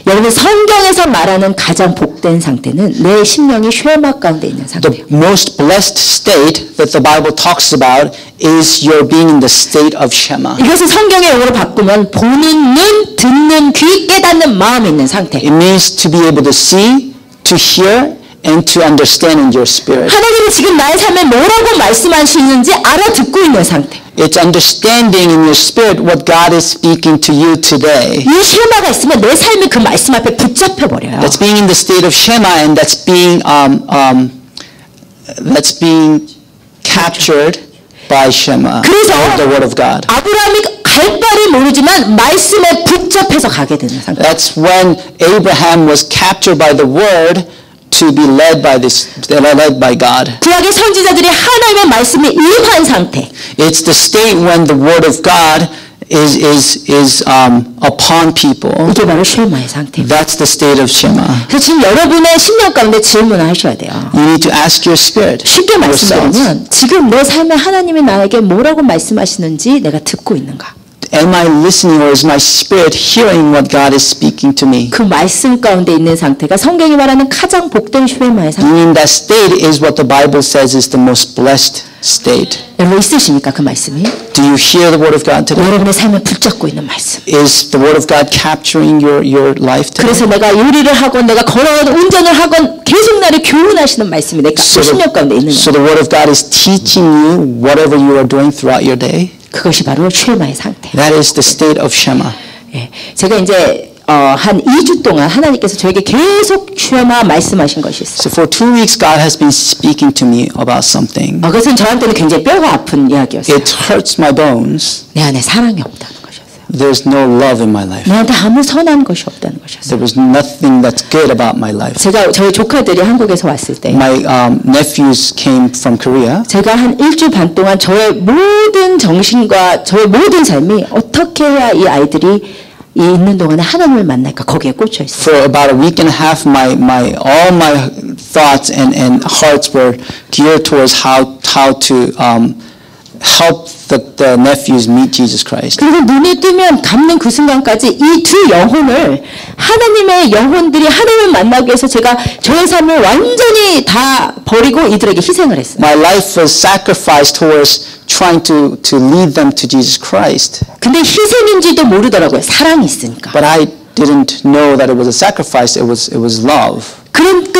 여러분 성경에서 말하는 가장 복된 상태는 내 심령이 쉐마 가운데 있는 상태예요. The most blessed state that the Bible talks about is your being in the state of Shema. 이것을 성경의 영어로 바꾸면 보는 눈, 듣는 귀, 깨닫는 마음이 있는 상태. It means to be able to see, to hear, and to understand in your spirit. 하나님이 지금 나의 삶에 뭐라고 말씀하시는지 알아듣고 있는 상태. It's understanding in your spirit what God is speaking to you today. 이 쉐마가 있으면 내 삶이 그 말씀 앞에 붙잡혀 버려요. That's being in the state of Shema, and that's being captured by Shema, the word of God. 아브라함이 갈 바를 모르지만 말씀에 붙잡혀서 가게 되는 상태. That's when Abraham was captured by the word to be led by God. 구약의 선지자들이 하나님의 말씀에 임한 상태. It's the state when the word of God is upon people. 이게 바로 쉐마의 상태. That's the state of Shema. 그래서 지금 여러분의 심령 가운데 질문을 하셔야 돼요. You need to ask your spirit. 쉽게 말씀드리면 지금 내 삶에 하나님이 나에게 뭐라고 말씀하시는지 내가 듣고 있는가? Am I listening, or is my spirit hearing what God is speaking to me? 그 말씀 가운데 있는 상태가 성경이 말하는 가장 복된 쉐마의 상태. Meaning that state is what the Bible says is the most blessed state. 여러분 있으십니까 그 말씀이? Do you hear the word of God today? 여러분의 삶을 붙잡고 있는 말씀. Is the word of God capturing your life today? 그래서 내가 요리를 하건 내가 걸어가건 운전을 하건 계속 나를 교훈하시는 말씀이 내가 심령 가운데 있는 거예요. So the word of God is teaching you whatever you are doing throughout your day. 그것이 바로 쉐마의 상태. That is the state of Shema. 예, 제가 이제 한 2주 동안 하나님께서 저에게 계속 쉐마 말씀하신 것이 있어요. So for 2 weeks, God has been speaking to me about something. 그것은 저한테는 굉장히 뼈가 아픈 이야기였어요. It hurts my bones. 내 안에 사랑이 없다는 것이었어요. There's no love in my life. 나한테 아무 선한 것이 없다는 것이었어요. There was nothing that's good about my life. 제가 저희 조카들이 한국에서 왔을 때 My nephews came from Korea. 제가 한 1주 반 동안 저의 모든 정신과 저의 모든 삶이 어떻게 해야 이 아이들이 이 있는 동안에 하나님을 만날까 거기에 꽂혀 있어요. For about a week and a half, all my thoughts and hearts were geared towards how to help the nephews meet Jesus Christ. 그리고 눈이 뜨면 감는 그 순간까지 이 두 영혼을 하나님의 영혼들이 하나님을 만나기 위해서 제가 저의 삶을 완전히 다 버리고 이들에게 희생을 했어요. My life was sacrificed towards trying to lead them to Jesus Christ. 근데 희생인지도 모르더라고요. 사랑이 있으니까. But I didn't know that it was a sacrifice. It was love.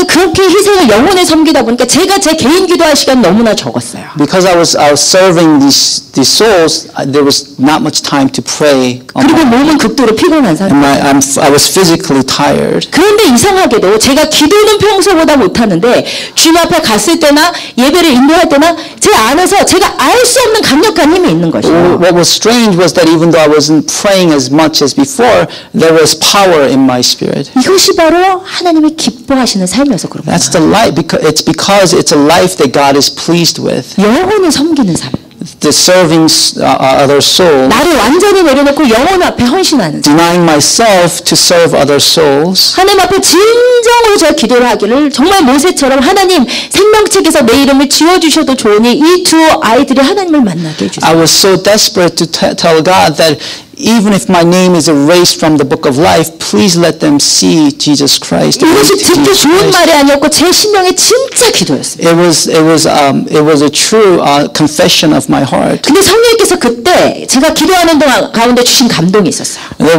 그렇게 희생을 영혼에 섬기다 보니까 제가 제 개인 기도할 시간 너무나 적었어요. Because I was serving these souls, there was not much time to pray. 그리고 몸은 극도로 피곤한 상태. I was physically tired. 그런데 이상하게도 제가 기도는 평소보다 못하는데 주님 앞에 갔을 때나 예배를 인도할 때나 제 안에서 제가 알 수 없는 강력한 힘이 있는 것이에요. What was strange was that even though I wasn't praying as much as before, there was power in my spirit. 이것이 바로 하나님이 기뻐하시는 삶이어서 그런 거예요. That's the life. It's because it's a life that God is pleased with. 영혼을 섬기는 삶. The serving other souls. 나를 완전히 내려놓고 영혼 앞에 헌신하는 삶. Denying myself to serve other souls. 하나님 앞에 진정으로 저 기도를 하기를 정말 모세처럼 하나님 생명책에서 내 이름을 지워주셔도 좋으니 이 두 아이들이 하나님을 만나게 해주세요. I was so desperate to tell God that even if my name is erased from the book of life, please let them see Jesus Christ. 이것이 듣기 좋은 말이 아니었고 제 심령의 진짜 기도였습니다. It was a true confession of my heart. 근데 성령께서 그때 제가 기도하는 동안 가운데 주신 감동이 있었어요. There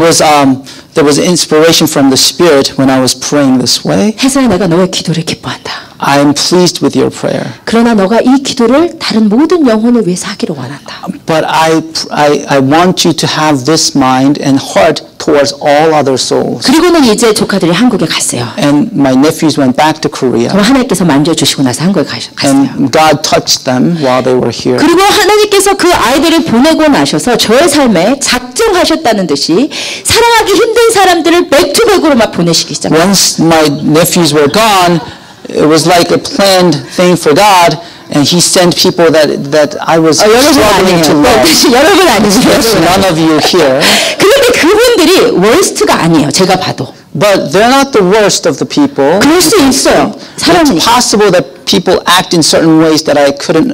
was inspiration from the Spirit when I was praying this way. 혜서야, 내가 너의 기도를 기뻐한다. I am pleased with your prayer. 그러나 너가 이 기도를 다른 모든 영혼을 위해서 하기를 원한다. But I want you to have this mind and heart towards all other souls. 그리고는 이제 조카들이 한국에 갔어요. And my nephews went back to Korea. 그럼 하나님께서 만져주시고 나서 한국에 갔어요. And God touched them while they were here. 그리고 하나님께서 그 아이들을 보내고 나셔서 저의 삶에 작정하셨다는 듯이 사랑하기 힘든 사람들을 백투백으로 막 보내시기 시작했어요. Once my nephews were gone, it was like a planned thing for God. And He sent people that I was struggling to love. 여러분 아니세요? None of you here. 그런데 그분들이 월스트가 아니에요. 제가 봐도. But they're not the worst of the people. 그럴 수 있어요. It's possible that people act in certain ways that I couldn't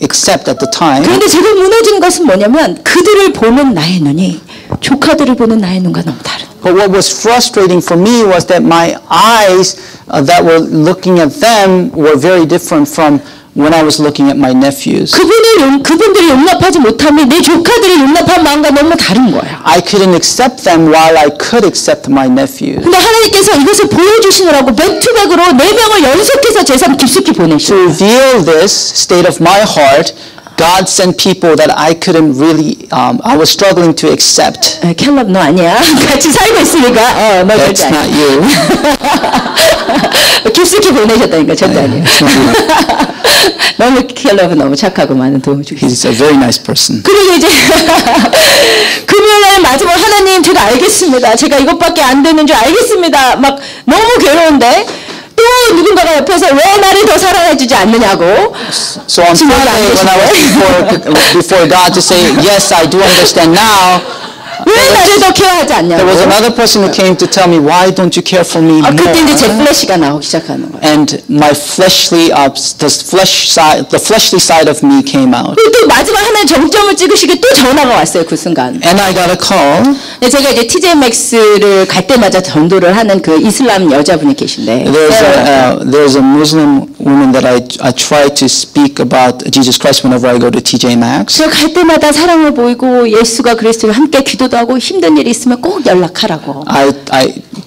accept at the time. 그런데 제가 무너진 것은 뭐냐면 그들을 보는 나의 눈이 조카들을 보는 나의 눈과 너무 다른. But what was frustrating for me was that my eyes that were looking at them were very different from when I was looking at my nephews. 그분들이 용납하지 못함이 내 조카들이 용납한 마음과 너무 다른 거예요. I couldn't accept them while I could accept my nephews. 근데 하나님께서 이것을 보여주시느라고 백투백으로 4명을 연속해서 제 삶 깊숙이 보내시고. To reveal this state of my heart, God sent people that I couldn't really, I was struggling to accept. 캘럽 너 아니야. 같이 살고 있으니까 너 That's 절대 not 아니야. you. 깊숙이 보내셨다니까 절대 아니에요. 너무 캘럽은 너무 착하고 많은 도움을 주고. He's a very nice person. 그리고 이제 금요일날 마지막 하나님 제가 알겠습니다. 제가 이것밖에 안 되는 줄 알겠습니다. 막 너무 괴로운데 또 누군가가 옆에서 왜 나를 더 사랑해주지 않느냐고. So on Friday when I was before God to say, yes, I do understand now. 왜 나를 더 케어하지 않냐고. There was another person who came to tell me, why don't you care for me more? 그때 이제 제 플래시가 나오기 시작하는 거예요. And my fleshly, the fleshly side of me came out. 또 마지막 하나의 정점을 찍으시게 또 전화가 왔어요 그 순간. And I got a call. 제가 이제 TJ Maxx를 갈 때마다 전도를 하는 그 이슬람 여자분이 계신데. There's a Muslim woman that I try to speak about Jesus Christ whenever I go to TJ Maxx. 제가 갈 때마다 사랑을 보이고 예수가 그리스도를 함께 기도도 하고 힘든 일이 있으면 꼭 연락하라고. I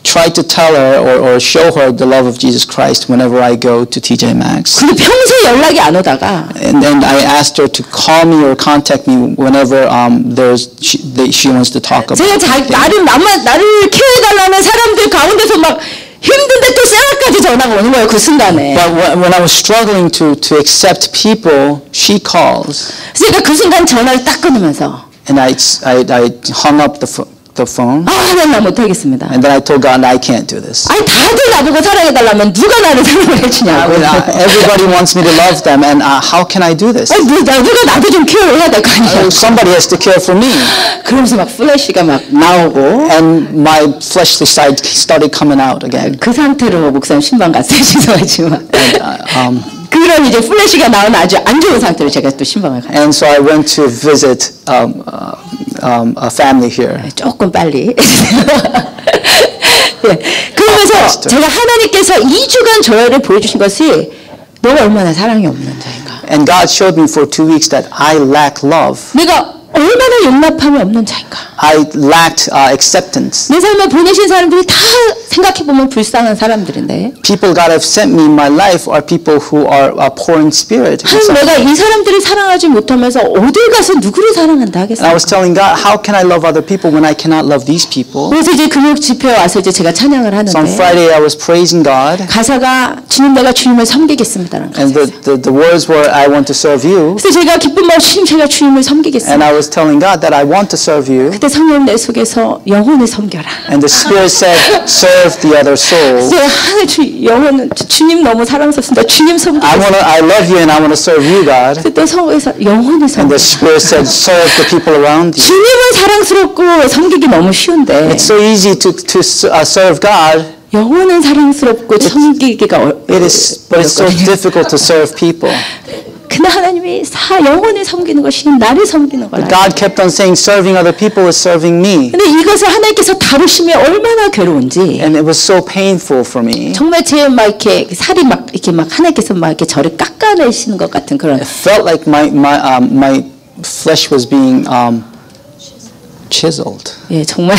try to tell her or show her the love of Jesus Christ whenever I go to TJ Maxx. 근데 평소에 연락이 안 오다가. And then I asked her to call me or contact me whenever she wants to talk about. 제가 나를 케어해달라는 사람들 가운데서 막 힘든데 또 셀까지 전화가 오는 거예요 그 순간에. But when I was struggling to accept people, she calls. 그러니까 그 순간 전화를 딱 끊으면서. And I hung up the phone. 하나님 나 못하겠습니다. And then I told God, I can't do this. 아니 다들 나보고 사랑해달라면 누가 나를 사랑을 해주냐고. Everybody wants me to love them, and how can I do this? 누가 나도 좀 케어해야 될 거 아니야. Somebody has to care for me. 그러면서 막 플래시가 막 나오고. And my fleshly side started coming out again. 그 상태로 목사님 신방 갔어요 죄송하지만. 그런 이제 플래시가 나오는 아주 안 좋은 상태로 제가 또 신방을 가요. And so I went to visit a family here. 조금 빨리. 네. 그러면서 제가 하나님께서 2주간 저를 보여주신 것이 너가 얼마나 사랑이 없는 자인가. And God showed me for 2 weeks that I lack love. 내가 얼마나 용납함이 없는 자인가. I lacked acceptance. 내 삶에 보내신 사람들이 다 생각해보면 불쌍한 사람들인데. People God have sent me in my life are people who are poor in spirit. 내가 이 사람들을 사랑하지 못하면서 어딜 가서 누구를 사랑한다 하겠어요. I was telling God, how can I love other people when I cannot love these people? 그래서 이제 금요 집회에 와서 이제 제가 찬양을 하는데. So on Friday I was praising God. 가사가 주님 내가 주님을 섬기겠습니다라는 가사. And the words were I want to serve you. 그래서 제가 기쁜 마음 주님 제가 주님을 섬기겠습니다. And I was telling God that I want to serve you. 그때 성령 내 속에서 영혼을 섬겨라. And the Spirit said, serve the other soul. 영혼은 주님 너무 사랑스럽습니다. 주님 섬기겠습니다. I love you and I want to serve you, God. 그때 성에서 영혼을 섬겨. And the Spirit said, serve the people around you. 주님을 사랑스럽고 섬기기 너무 쉬운데. It's so easy to serve God. 영혼은 사랑스럽고 섬기기가 but it's so difficult to serve people. 근데 하나님이 영혼을 섬기는 것이 나를 섬기는 거라. God kept on saying serving other people is serving me. 근데 이것을 하나님께서 다루심이 얼마나 괴로운지. And it was so painful for me. 정말 제 막 이렇게 살이 막 이렇게 막 하나님께서 막 이렇게 저를 깎아내시는 것 같은 그런. It felt like my flesh was being chiseled. 예, 정말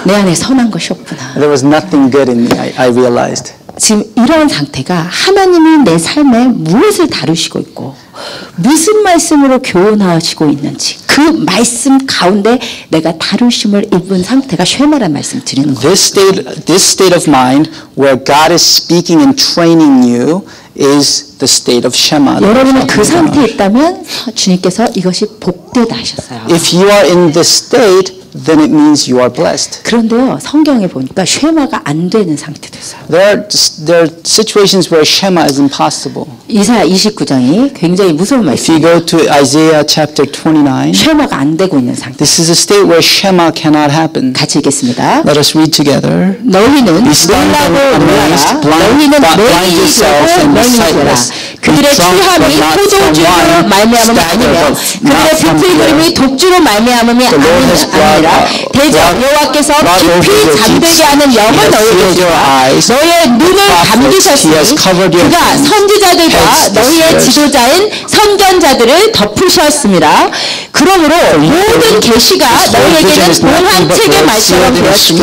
내 안에 선한 것이 없구나. There was nothing good in me. I realized. 지금 이런 상태가 하나님이 내 삶에 무엇을 다루시고 있고 무슨 말씀으로 교훈하시고 있는지 그 말씀 가운데 내가 다루심을 입은 상태가 쉐마란 말씀 드리는 거예요. This state of mind where God is speaking and training you is the state of Shema. 여러분이 그 상태에 있다면 주님께서 이것이 복되다 하셨어요. If you are in this state, then it means you are blessed. 그런데요, 성경에 보니까 쉐마가 안 되는 상태도 있어요. There are situations where Shema is impossible. 이사야 29장이 굉장히 무서운 말씀. If you go to Isaiah chapter 29, 쉐마가 안 되고 있는 상태. This is a state where Shema cannot happen. 같이 읽겠습니다. Let us read together. 너희는 놀라고 놀라라. 너희는 매이고 맹이라. 그들의 취함이 포도주로 말미암음이 아니며 그들의 비틀거림이 독주로 말미암음이 아니라 대적 여호와께서 깊이 잠들게 하는 영을 너희에게 주어 너희의 눈을 감기셨으니 그가 선지자들과 너희의 지도자인 선견자들을 덮으셨습니다. 그러므로 모든 계시가 너희에게는 동한책의 말처럼 되었으니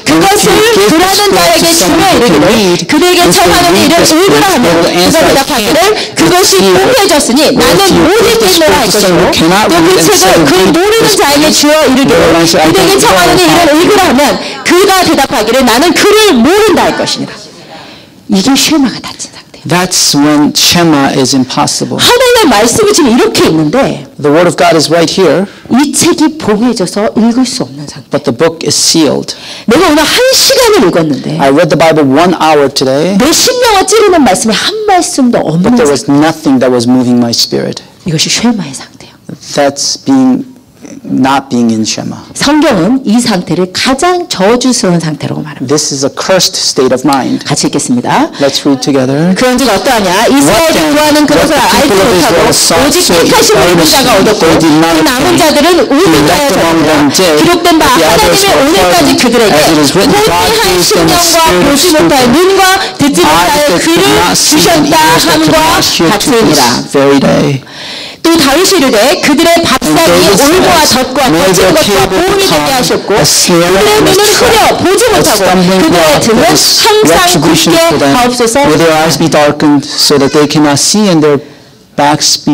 그것을 들하는 자에게 주며 이르기를 그들에게 청하는 일을 읽으라 하면 그가 대답하기를 그것이 공개해졌으니 나는 못 읽겠노라 할 것이고 또 그 책을 그 모르는 자에게 주어 이르기를 그들에게 청하는 일을 읽으라 하면 그가 대답하기를 나는 그를 모른다 할 것이니라. 이게 쉐마가 닫힌 상태. That's when Shema is impossible. 하나님의 말씀이 지금 이렇게 있는데 The word of God is right here. 이 책이 봉해져서 읽을 수 없는 상태. But the book is sealed. 내가 오늘 1시간을 읽었는데 I read the Bible 1 hour today. 내 심령을 찌르는 말씀이 한 말씀도 없는 But there was nothing that was moving my spirit. 이것이 쉐마의 상태예요. That's not being in Shema. 성경은 이 상태를 가장 저주스러운 상태라고 말합니다. This is a cursed state of mind. 같이 읽겠습니다. Let's read together. 그런즉 어떠하냐? 이스라엘이 구하는 그것을 알지 못하고 오직 택하신 믿는 자가 얻었고 그 남은 자들은 우둔하여졌느니라. 기록된 바 하나님의 오늘까지 그들에게 혼미한 심령과 보지 못할 눈과 듣지 못할 귀를 주셨다 함과 같으니라. 또 다윗이 이르되 그들의 밥상이 올무와 젖과 거친 것과 보응이 되게 하셨고 그들의 눈은 흐려 보지 못하고 그들의 등은 항상 굳게 하옵소서.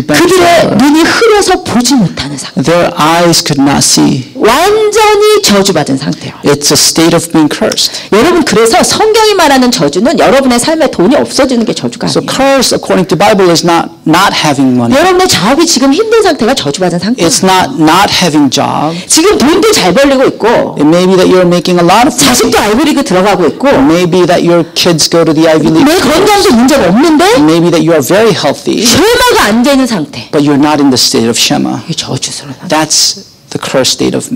그들의 눈이 흐려서 보지 못하는 상태. Their eyes could not see. 완전히 저주받은 상태요. It's a state of being cursed. 여러분 그래서 성경이 말하는 저주는 여러분의 삶에 돈이 없어지는 게 저주가 아니에요. So curse according to Bible is not having money. 여러분의 자업이 지금 힘든 상태가 저주받은 상태예요. It's not having job. 지금 돈도 잘 벌리고 있고. It may be that you're making a lot of money. 자식도 아이비리그 들어가고 있고. It may be that your kids go to the Ivy League. 내 건강도 문제가 없는데. It may be that you are very healthy. 쉐마가 안 되는 상태. But you're not in the state of Shema. 이게 저주스러운 상태. That's the cursed state of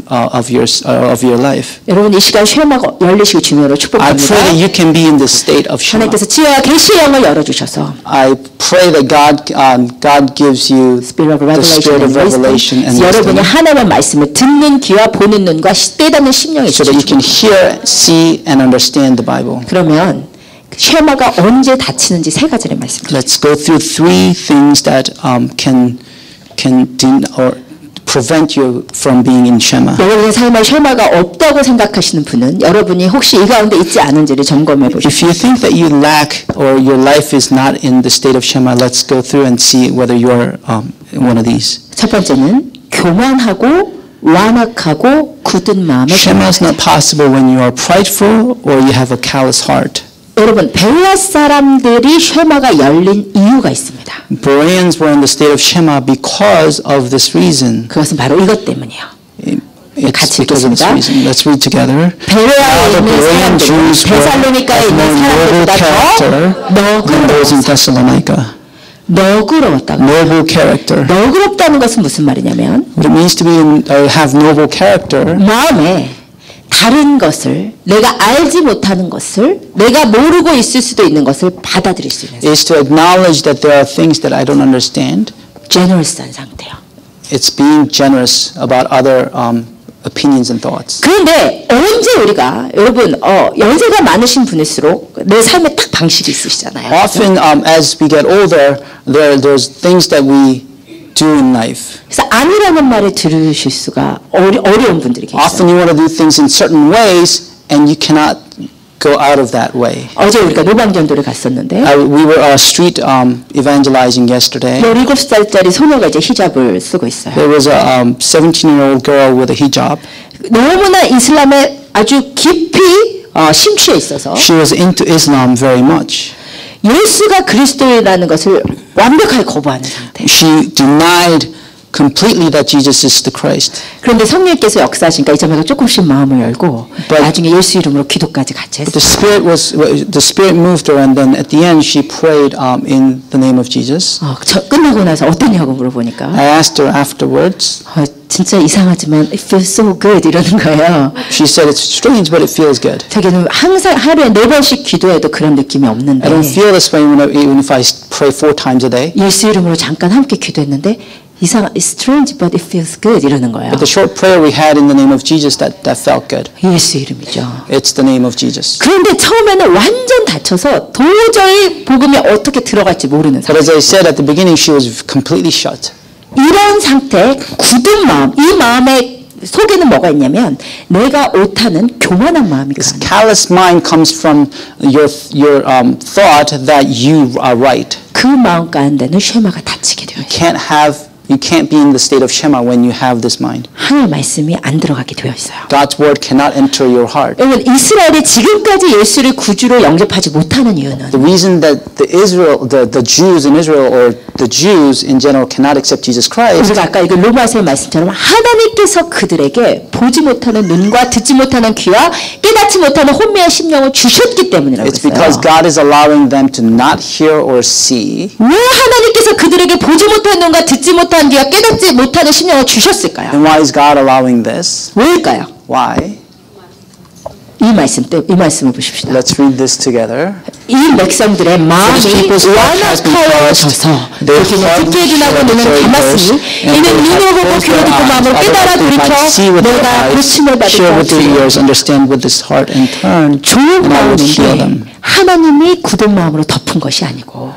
your life. 여러분 이 시간 쉐마가 열리시기 주님으로 I 축복합니다. pray that you can be in this state of Shema. 하나님께서 지혜와 계시의 영을 열어주셔서 I pray that God gives you Spirit of the spirit of revelation and 여러분이 wisdom, 하나님의 말씀을 듣는 귀와 보는 눈과 떼닫는 심령이 so that you can hear, see, and understand the Bible. 그러면 쉐마가 언제 닫히는지 세 가지를 말씀드립니다. Let's go through three things that can prevent you from being in Shema. 여러분의 삶에 쉐마가 없다고 생각하시는 분은 여러분이 혹시 이 가운데 있지 않은지를 점검해 보십시오. If you think that you lack or your life is not in the state of Shema, let's go through and see whether you are one of these. 첫 번째는 교만하고 완악하고 굳은 마음의 Shema is not possible when you are prideful or you have a callous heart. 여러분 베레아 사람들이 쉐마가 열린 이유가 있습니다. Bereans were in the state of Shema because of this reason. 그것은 바로 이것 때문이에요. 같이 읽겠습니다. Let's read together. 베레아에 있는 사람들, 베살로니카에 있는 사람들보다 더 너그러웠다고. Noble character. 너그럽다는 것은 무슨 말이냐면 What it means to be have noble character. 마음에 다른 것을 내가 알지 못하는 것을 내가 모르고 있을 수도 있는 것을 받아들일 수 있는 is to acknowledge that there are things that I don't understand. generous한 상태요. It's being generous about other opinions and thoughts. 그런데 언제 우리가 여러분 연세가 많으신 분일수록 내 삶에 딱 방식이 있으시잖아요. Often as we get older, there's things that we do in life. 그래서 아니라는 말을 들으실 수가 어려운 분들이 계세요. Often you want to do things in certain ways and you cannot go out of that way. 어제 우리가 노방전도를 갔었는데 We were street evangelizing yesterday. 17살짜리 소녀가 이제 히잡을 쓰고 있어요. There was a 17-year-old girl with a hijab. 너무나 이슬람에 아주 깊이 심취해 있어서 She was into Islam very much. 예수가 그리스도라는 것을 완벽하게 거부하는 상태. She denied completely that Jesus is the Christ. 그런데 성령께서 역사하시니까 이제부터 조금씩 마음을 열고 나중에 예수 이름으로 기도까지 같이 했어요. The Spirit moved her, and then at the end she prayed in the name of Jesus. 끝나고 나서 어떠냐고 물어보니까 I asked her afterwards. 진짜 이상하지만 it feels so good 이러는 거예요. She said it's strange, but it feels good. 자기는 항상 하루에 4번씩 기도해도 그런 느낌이 없는데. I don't feel this way even if I pray 4 times a day. 예수 이름으로 잠깐 함께 기도했는데 it's strange, but it feels good 이러는 거예요. But the short prayer we had in the name of Jesus that felt good. 예수 이름이죠. It's the name of Jesus. 그런데 처음에는 완전 닫혀서 도저히 복음이 어떻게 들어갈지 모르는 상태. But as I said at the beginning, she was completely shut. 이런 상태, 굳은 마음, 이 마음의 속에는 뭐가 있냐면 내가 옳다는 교만한 마음이 This 가는. callous mind comes from your thought that you are right. 그 마음 가운데는 쉐마가 닫히게 되어 있어요. You can't be in the state of Shema when you have this mind. 하나님의 말씀이 안 들어가게 되어 있어요. God's word cannot enter your heart. 여러분 이스라엘이 지금까지 예수를 구주로 영접하지 못하는 이유는 The reason that the Jews in Israel or the Jews in general cannot accept Jesus Christ. 우리가 아까 이거 로마서의 말씀처럼 하나님께서 그들에게 보지 못하는 눈과 듣지 못하는 귀와 깨닫지 못하는 혼미한 심령을 주셨기 때문이라고 It's 했어요. because God is allowing them to not hear or see. 왜 하나님께서 그들에게 보지 못하는 눈과 듣지 못하는 귀와 깨닫지 못하는 심령을 주셨을까요? And why is God allowing this? 왜일까요? Why? 이 말씀을 보십시다. Let's read this together. 이 백성들의 마음이 완악하여져서 그들은 듣기에 둔하고 눈은 감았으니 이는 눈으로 보고 귀로 듣고 마음으로 깨달아 돌이켜 내가 고침을 받을 것이요. 좋은 마음인데 하나님이 굳은 마음으로 덮은 것이 아니고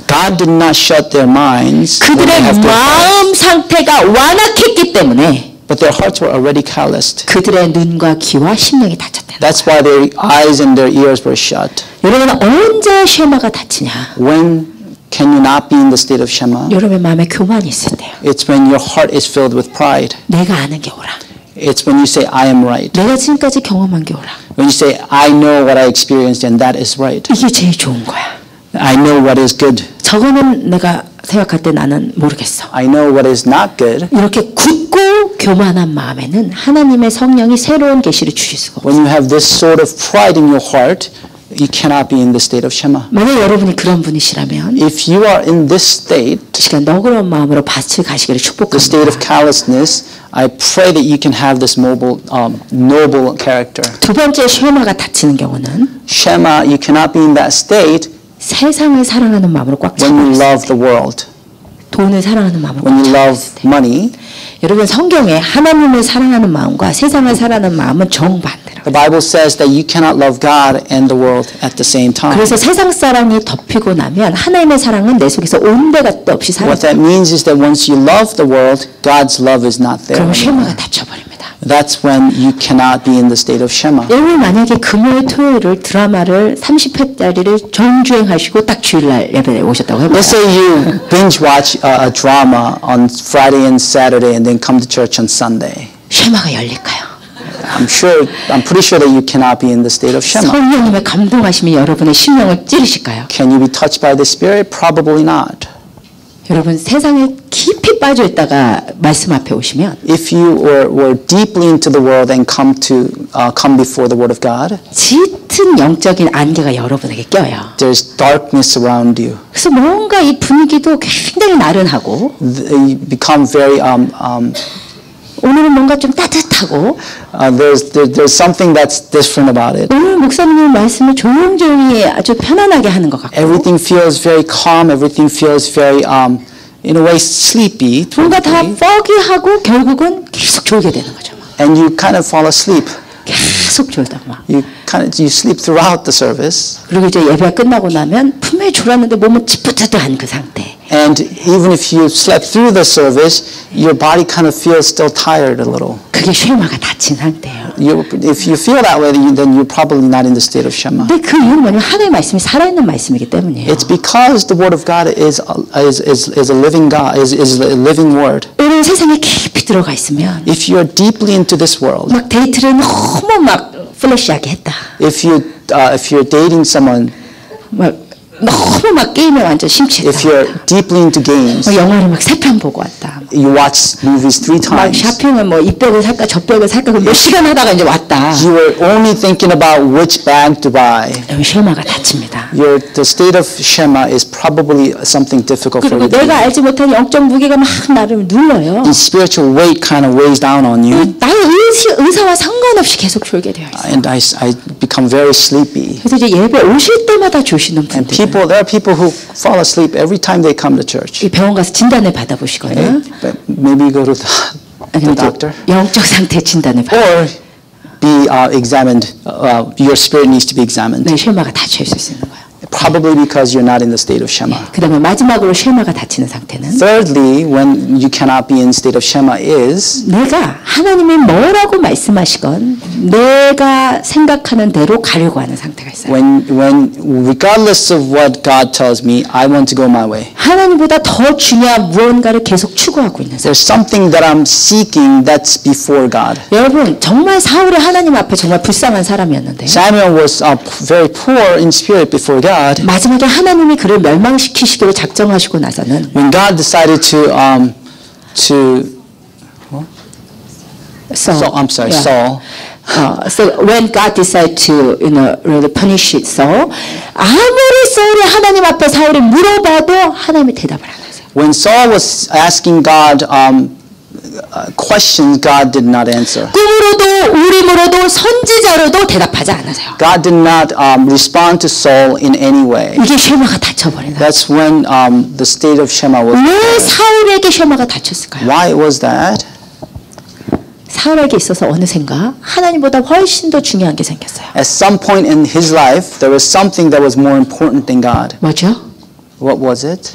God did not shut their minds. 그들의 마음 상태가 완악했기 때문에 But their hearts were already calloused. 그들의 눈과 귀와 심령이 닫혔다. That's why their eyes and their ears were shut. 여러분은 언제 쉐마가 닫히냐? When can you not be in the state of Shema? 여러분의 마음에 교만이 있을 때요. It's when your heart is filled with pride. 내가 아는 게 옳아. It's when you say, I am right. 내가 지금까지 경험한 게 옳아. When you say, I know what I experienced and that is right. 이게 제일 좋은 거야. I know what is good. 저거는 내가 생각할 때 나는 모르겠어. I know what is not good. 이렇게 굳고 교만한 마음에는 하나님의 성령이 새로운 계시를 주실 수가 없어요. When you have this sort of pride in your heart, you cannot be in the state of Shema. 만약 여러분이 그런 분이시라면 If you are in this state, 이 시간 너그러운 마음으로 밭을 가시기를 the state of 축복합니다. callousness, I pray that you can have this noble character. 두 번째 쉐마가 닫히는 경우는 Shema, you cannot be in that state 세상을 사랑하는 마음으로 꽉 when you 차고 있어요. love the world, 돈을 사랑하는 마음으로 when 꽉 you 차고 love 있을 때. money. 여러분 성경에 하나님을 사랑하는 마음과 세상을 사랑하는 마음은 정반대라고. The Bible says that you cannot love God and the world at the same time. 그래서 세상 사랑이 덮이고 나면 하나님의 사랑은 내 속에서 온데가 없이 What 사라져요. that means is that once you love the world, God's love is not there. 그럼 쉐마가 닫혀버립니다. That's when you cannot be in the state of Shema. 여러분 만약에 금요일 토요일을 드라마를 30회짜리를 정주행하시고 딱 주일날 예배에 오셨다고 해봐요. Let's say you binge watch a drama on Friday and Saturday and then come to church on Sunday. 쉐마가 열릴까요? I'm pretty sure that you cannot be in the state of Shema. 성령님의 감동하심이 여러분의 심령을 찌르실까요? Can you be touched by the Spirit? Probably not. 여러분 세상에 깊이 빠져 있다가 말씀 앞에 오시면 If you were deeply into the world and come before the Word of God, 짙은 영적인 안개가 여러분에게 껴요. there's darkness around you. 그래서 뭔가 이 분위기도 굉장히 나른하고 You become very 오늘은 뭔가 좀 따뜻하고 there's something that's different about it. 오늘 목사님의 말씀을 조용조용히 아주 편안하게 하는 것 같고 Everything feels very calm. Everything feels very in a way sleepy. 뭔가 다 foggy하고 결국은 계속 졸게 되는 거죠. And you kind of fall asleep. 계속 졸다 막. You sleep throughout the service. 그리고 이제 예배가 끝나고 나면 분명히 졸았는데 몸은 찌뿌드드한 그 상태. And even if you slept through the service, your body kind of feels still tired a little. 그게 쉐마가 닫힌 상태예요. If you feel that way, then you're probably not in the state of Shema. 근데 그 이유는 뭐냐면 하나님의 말씀이 살아있는 말씀이기 때문이에요. It's because the Word of God is a living God, is a living Word. 여러분 세상에 깊이 들어가 있으면 If you're deeply into this world, 막 데이트를 너무 막 플래시하게 했다. if you're dating someone, 막 너무 막 게임에 완전 심취했다. if you're deeply into games, 막 영화를 막 3편 보고 왔다. you watch movies 3 막 times. 샤핑을 뭐 이 백을 살까 저 백을 살까 몇 시간 하다가 이제 왔다. You were only thinking about which bag to buy. 여러분 쉐마가 닫힙니다. The state of Shema is probably something difficult for 그리고 you to 내가 do. 알지 못한 영적 무게가 막 나를 눌러요. The spiritual weight kind of weighs down on you, 나의 의사와 상관없이 계속 졸게 되어 있어요. and I become very sleepy. 그래서 이제 예배 오실 때마다 조시는 And 분들. there are people who fall asleep every time they come to church. 이 병원 가서 진단을 받아보시거나 But maybe go to the doctor, 영적 상태 진단을 받아. or be examined. Your spirit needs to be examined. 네, 쉐마가 닫혀 있을 수 있는 거예요. Probably because you're not in the state of Shema. 그다음에 마지막으로 쉐마가 닫히는 상태는 Thirdly, when you cannot be in state of Shema is 내가 하나님이 뭐라고 말씀하시건 내가 생각하는 대로 가려고 하는 상태가 있어요. when regardless of what God tells me, I want to go my way. 하나님보다 더 중요한 무언가를 계속 추구하고 있는 상태. There's something that I'm seeking that's before God. 여러분 정말 사울이 하나님 앞에 정말 불쌍한 사람이었는데 Samuel was very poor in spirit before God. 마지막에 하나님이 그를 멸망시키시기로 작정하시고 나서는 When God decided to Saul. So when God decided to, really punish Saul, 아무리 사울이 하나님 앞에 사울이 물어봐도 하나님이 대답을 안 하세요. When Saul was asking God questions, God did not answer. 꿈으로도 우림으로도 선지자로도 대답하지 않으세요. God did not respond to Saul in any way. 이게 쉐마가 닫혀버린 거예요. That's when the state of Shema was. 왜 사울에게 쉐마가 닫혔을까요? Why was that? 사울에게 있어서 어느샌가 하나님보다 훨씬 더 중요한 게 생겼어요. At some point in his life, there was something that was more important than God. 뭐죠? What was it?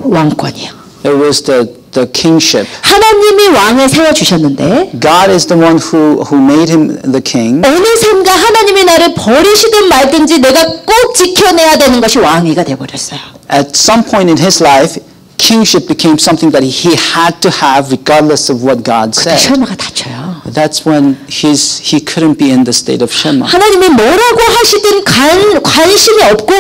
왕권이요. It was the kingship. 하나님이 왕을 세워 주셨는데 God is the one who made him the king. 어느샌가 하나님이 나를 버리시든 말든지 내가 꼭 지켜내야 되는 것이 왕위가 돼 버렸어요. At some point in his life, kingship became something that he had to have regardless of what God said. 쉐마가 닫혀요. That's when he couldn't be in the state of Shema. 하나님이 뭐라고 하시든 관심이 없고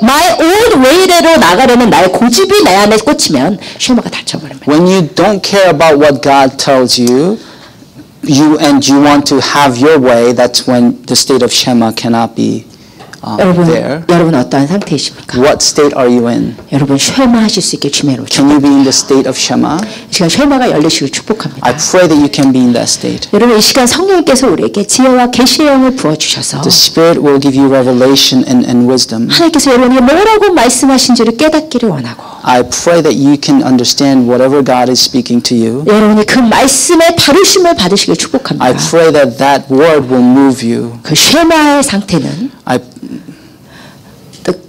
my own way대로 나가려는 나의 고집이 내 안에 꽂히면 쉐마가 닫혀버립니다. When you don't care about what God tells you, you want to have your way, that's when the state of Shema cannot be there. 여러분 어떠한 상태이십니까? What state are you in? 여러분 쉐마하실 수 있게 주님으로 Can you be in the state of Shema? 이 시간 쉐마가 열리시길 축복합니다. I pray that you can be in that state. 여러분 이 시간 성령께서 우리에게 지혜와 계시의 영을 부어주셔서 The Spirit will give you revelation and wisdom. 하나님께서 여러분에게 뭐라고 말씀하신지를 깨닫기를 원하고 I pray that you can understand whatever God is speaking to you. 여러분이 그 말씀의 다루심을 받으시길 축복합니다. I pray that that word will move you. 그 쉐마의 상태는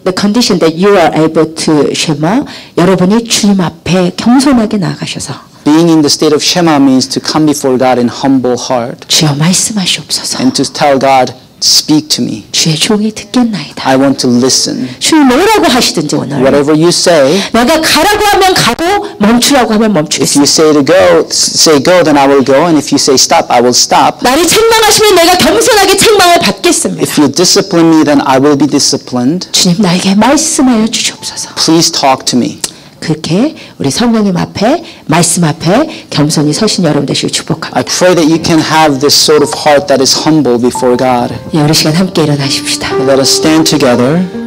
the condition that you are able to shema 여러분이 주님 앞에 겸손하게 나아가셔서 Being in the state of Shema means to come before God in humble heart 주여 말씀하시옵소서. and to tell God, speak to me. 주의 종이 듣겠나이다. I want to listen. 주님 뭐라고 하시든지 오늘 Whatever you say, 내가 가라고 하면 가고 멈추라고 하면 if 멈추겠습니다. you say go, then I will go, and if you say stop, I will stop. 나를 책망하시면 내가 겸손하게 책망을 받겠습니다. If you discipline me, then I will be disciplined. 주님 나에게 말씀하여 주시옵소서. Please talk to me. 그렇게 우리 성령님 앞에 말씀 앞에 겸손히 서신 여러분 되시길 축복합니다. I pray that you can have this sort of heart that is humble before God. 우리 시간 함께 일어나십시다. Let us stand together.